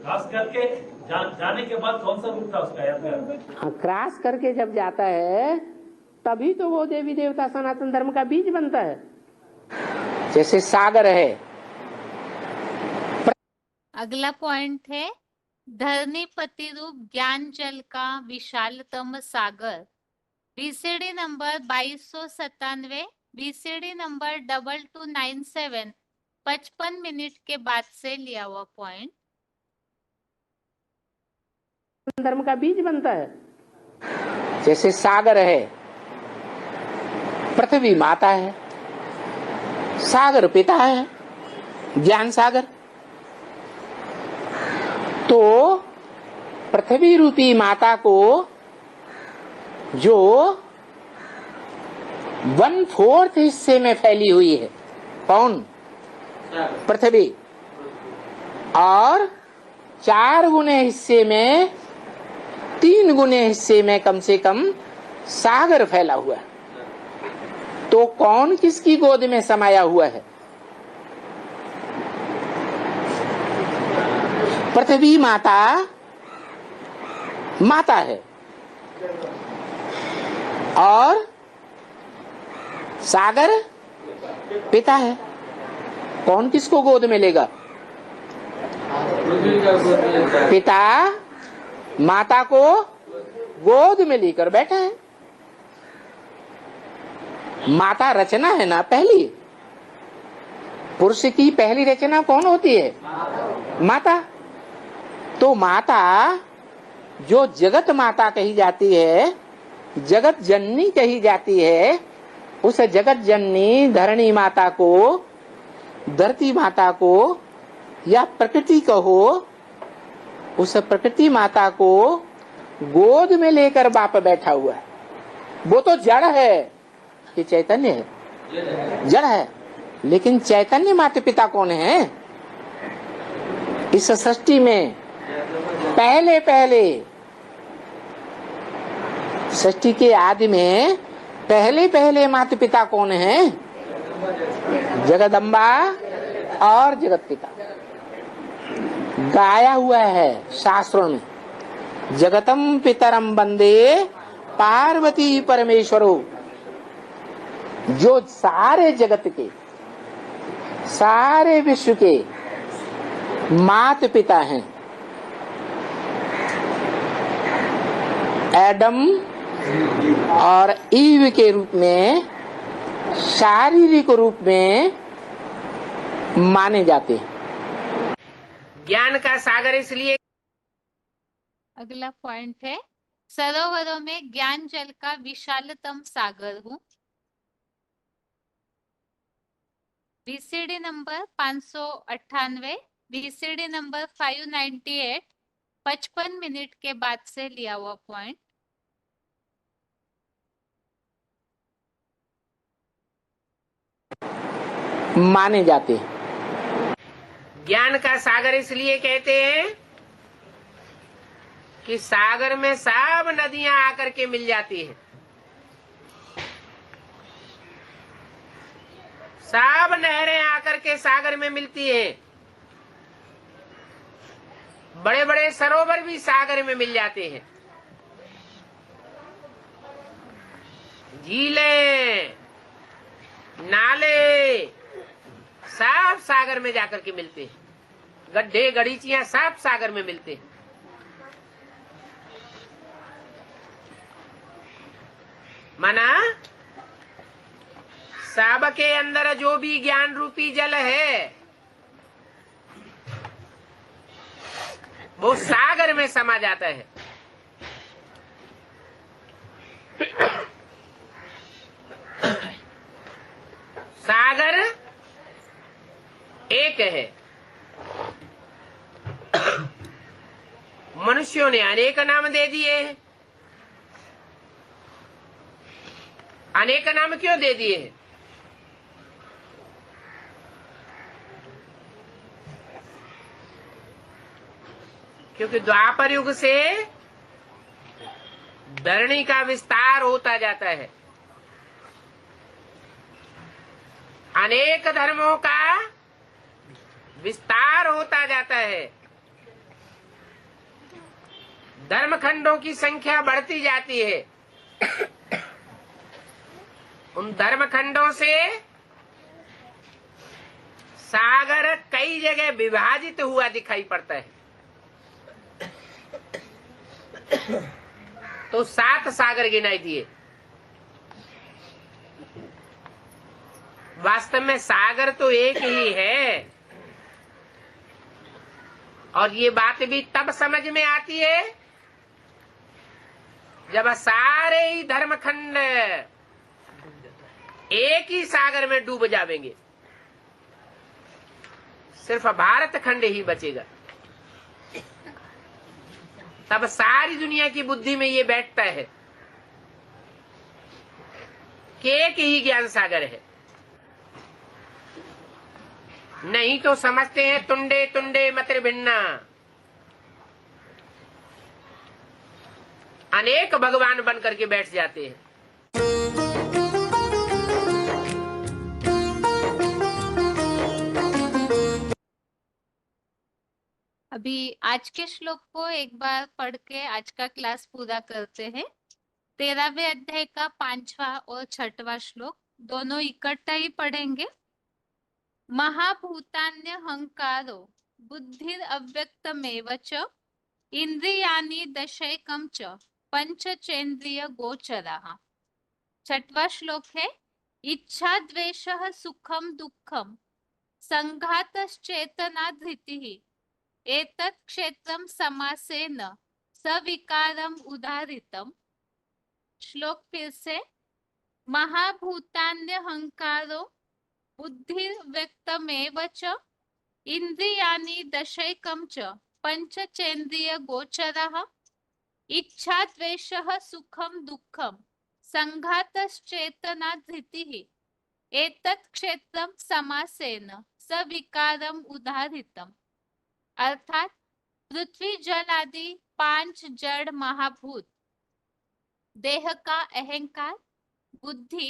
क्रॉस करके जाने के बाद कौन सा रूप था उसका यादगार? हाँ, क्रॉस करके जब जाता है तभी तो वो देवी देवता सनातन धर्म का बीज बनता है। जैसे सागर है। अगला पॉइंट है धरणीपति रूप ज्ञान जल का विशालतम सागर। BCD number 2297, BCD number 2297, 55 minute के बाद से लिया हुआ पॉइंट। धर्म का बीज बनता है। जैसे सागर है, पृथ्वी माता है, सागर पिता है, ज्ञान सागर। तो पृथ्वी रूपी माता को जो 1/4 हिस्से में फैली हुई है, कौन? पृथ्वी। और 4 गुने हिस्से में, 3 गुने हिस्से में कम से कम सागर फैला हुआ है। तो कौन किसकी गोद में समाया हुआ है? पृथ्वी माता माता है और सागर पिता है। कौन किसको गोद में लेगा? पिता माता को गोद में लेकर बैठा है। माता रचना है ना पहली। पुरुष की पहली रचना कौन होती है? माता। तो माता जो जगत माता कही जाती है, जगत जननी कही जाती है, उस जगत जननी धरणी माता को, धरती माता को या प्रकृति कहो, उस प्रकृति माता को गोद में लेकर बाप बैठा हुआ है। वो तो जड़ है कि चैतन्य है? जड़ है। लेकिन चैतन्य माता पिता कौन है? इस सृष्टि में पहले पहले, सृष्टि के आदि में पहले पहले माता पिता कौन है? जगदम्बा और जगत पिता। गाया हुआ है शास्त्रों में, जगतम पितरम वंदे पार्वती परमेश्वरो। जो सारे जगत के, सारे विश्व के माता पिता हैं, एडम और ईव के रूप में, शारीरिक रूप में माने जाते हैं। ज्ञान का सागर इसलिए। अगला पॉइंट है, सरोवरों में ज्ञान जल का विशालतम सागर हूँ। BCD number 598, BCD number 598, 55 minute के बाद से लिया हुआ पॉइंट। माने जाते हैं। ज्ञान का सागर इसलिए कहते हैं कि सागर में सब नदियां आकर के मिल जाती हैं। सब नहरें आकर के सागर में मिलती हैं। बड़े बड़े सरोवर भी सागर में मिल जाते हैं। झीलें, नाले सब सागर में जाकर के मिलते हैं। गड्ढे गड़ीचियां सब सागर में मिलते हैं। माना सब के अंदर जो भी ज्ञान रूपी जल है वो सागर में समा जाता है। सागर एक है। मनुष्यों ने अनेक नाम दे दिए हैं। अनेक नाम क्यों दे दिए हैं? क्योंकि द्वापर युग से धरणी का विस्तार होता जाता है। अनेक धर्मों का विस्तार होता जाता है। धर्मखंडों की संख्या बढ़ती जाती है। उन धर्मखंडों से सागर कई जगह विभाजित हुआ दिखाई पड़ता है। तो 7 सागर गिनाई दिए। वास्तव में सागर तो एक ही है। और ये बात भी तब समझ में आती है जब सारे ही धर्मखंड एक ही सागर में डूब जाएंगे। सिर्फ भारत खंड ही बचेगा। तब सारी दुनिया की बुद्धि में ये बैठता है कि एक ही ज्ञान सागर है। नहीं तो समझते हैं तुंडे तुंडे मतिर भिन्ना। अनेक भगवान बन करके बैठ जाते हैं। अभी आज के श्लोक को एक बार पढ़ के आज का क्लास पूरा करते हैं। 13वें अध्याय का 5वां और 6वां श्लोक दोनों इकट्ठा ही पढ़ेंगे। महाभूतान्य हंकारो बुद्धिर अव्यक्तमेव च इंद्रियाणि दशैकम च पंचचेन्द्रिय गोचरः। छठवां श्लोक है इच्छा द्वेषः सुखम दुःखम संघातश्चेतना धृतिः एतत् क्षेत्रम समासेन सविकारम उदाहृतम। श्लोक फिर से महाभूतान्यहंकारो बुद्धिर्व्यक्तमेव च इंद्रियाणि दशैकं च पंचचेन्द्रिय गोचरः इच्छा द्वेषः सुखम दुःखम संघातश्चेतना धृतिः एतत् क्षेत्रम समासेन सविकारम उदाहृतम। अर्थात पृथ्वी जल आदि 5 जड़ महाभूत, देह का अहंकार, बुद्धि,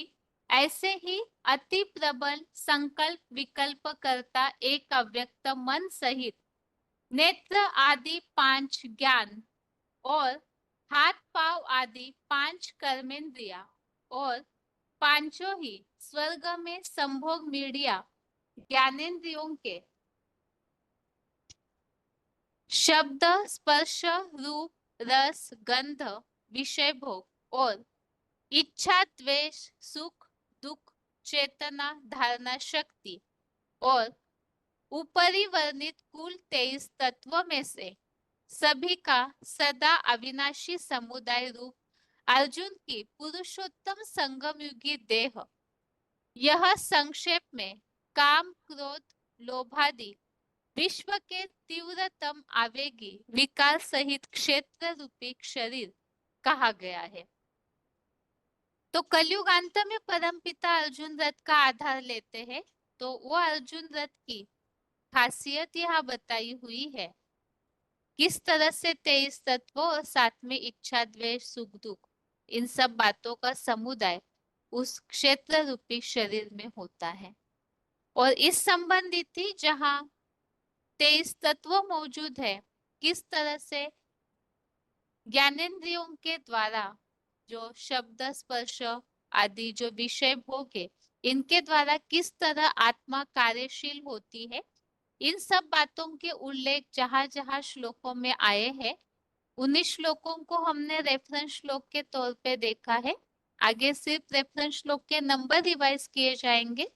ऐसे ही अति प्रबल संकल्प विकल्प करता एक अव्यक्त मन सहित नेत्र आदि 5 ज्ञान और हाथ पांव आदि 5 कर्मेंद्रिया और पांचों ही स्वर्ग में संभोग मीडिया ज्ञानेन्द्रियों के शब्द स्पर्श रूप रस गंध विषय भोग और इच्छा द्वेष सुख दुख चेतना धारणा शक्ति और ऊपरी वर्णित कुल 23 तत्वों में से सभी का सदा अविनाशी समुदाय रूप अर्जुन की पुरुषोत्तम संगमयुगी देह, यह संक्षेप में काम क्रोध लोभादि विश्व के तीव्रतम आवेगी विकार सहित क्षेत्र रूपी शरीर कहा गया है। तो कलयुग अंत में परमपिता अर्जुन रथ का आधार लेते हैं, तो वो अर्जुन रथ की खासियत यहाँ बताई हुई है। किस तरह से 23 तत्वों और साथ में इच्छा द्वेष सुख दुख इन सब बातों का समुदाय उस क्षेत्र रूपी शरीर में होता है। और इस संबंधित ही जहाँ 23 तत्व मौजूद है, किस तरह से ज्ञानेन्द्रियों के द्वारा जो शब्द स्पर्श आदि जो विषय भोग है, इनके द्वारा किस तरह आत्मा कार्यशील होती है, इन सब बातों के उल्लेख जहां जहां श्लोकों में आए हैं, उन्हीं श्लोकों को हमने रेफरेंस श्लोक के तौर पे देखा है। आगे सिर्फ रेफरेंस श्लोक के नंबर रिवाइज किए जाएंगे।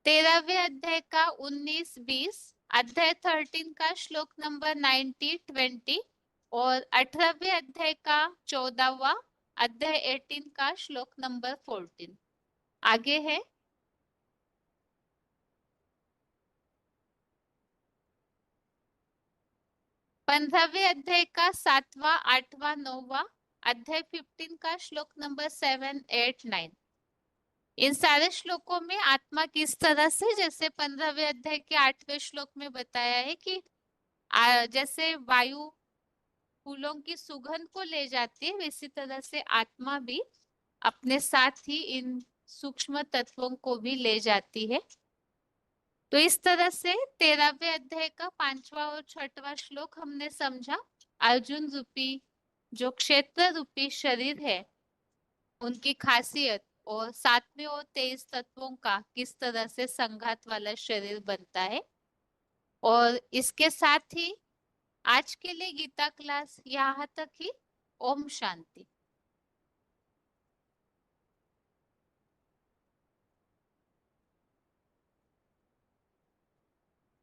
तेरहवें अध्याय का 19-20, अध्याय 13 का श्लोक नंबर 90-20 और 18वें अध्याय का 14वां अध्याय 18 का श्लोक नंबर 14 आगे है। 15वें अध्याय का 7वां 8वां 9वां अध्याय 15 का श्लोक नंबर 7, 8, 9। इन सारे श्लोकों में आत्मा किस तरह से, जैसे 15वें अध्याय के 8वें श्लोक में बताया है कि जैसे वायु फूलों की सुगंध को ले जाती है, वैसी तरह से आत्मा भी अपने साथ ही इन सूक्ष्म तत्वों को भी ले जाती है। तो इस तरह से 13वें अध्याय का 5वां और 6वां श्लोक हमने समझा। अर्जुन रूपी जो क्षेत्र रूपी शरीर है, उनकी खासियत और 7वें और 23 तत्वों का किस तरह से संघात वाला शरीर बनता है। और इसके साथ ही आज के लिए गीता क्लास यहाँ तक ही। ओम शांति।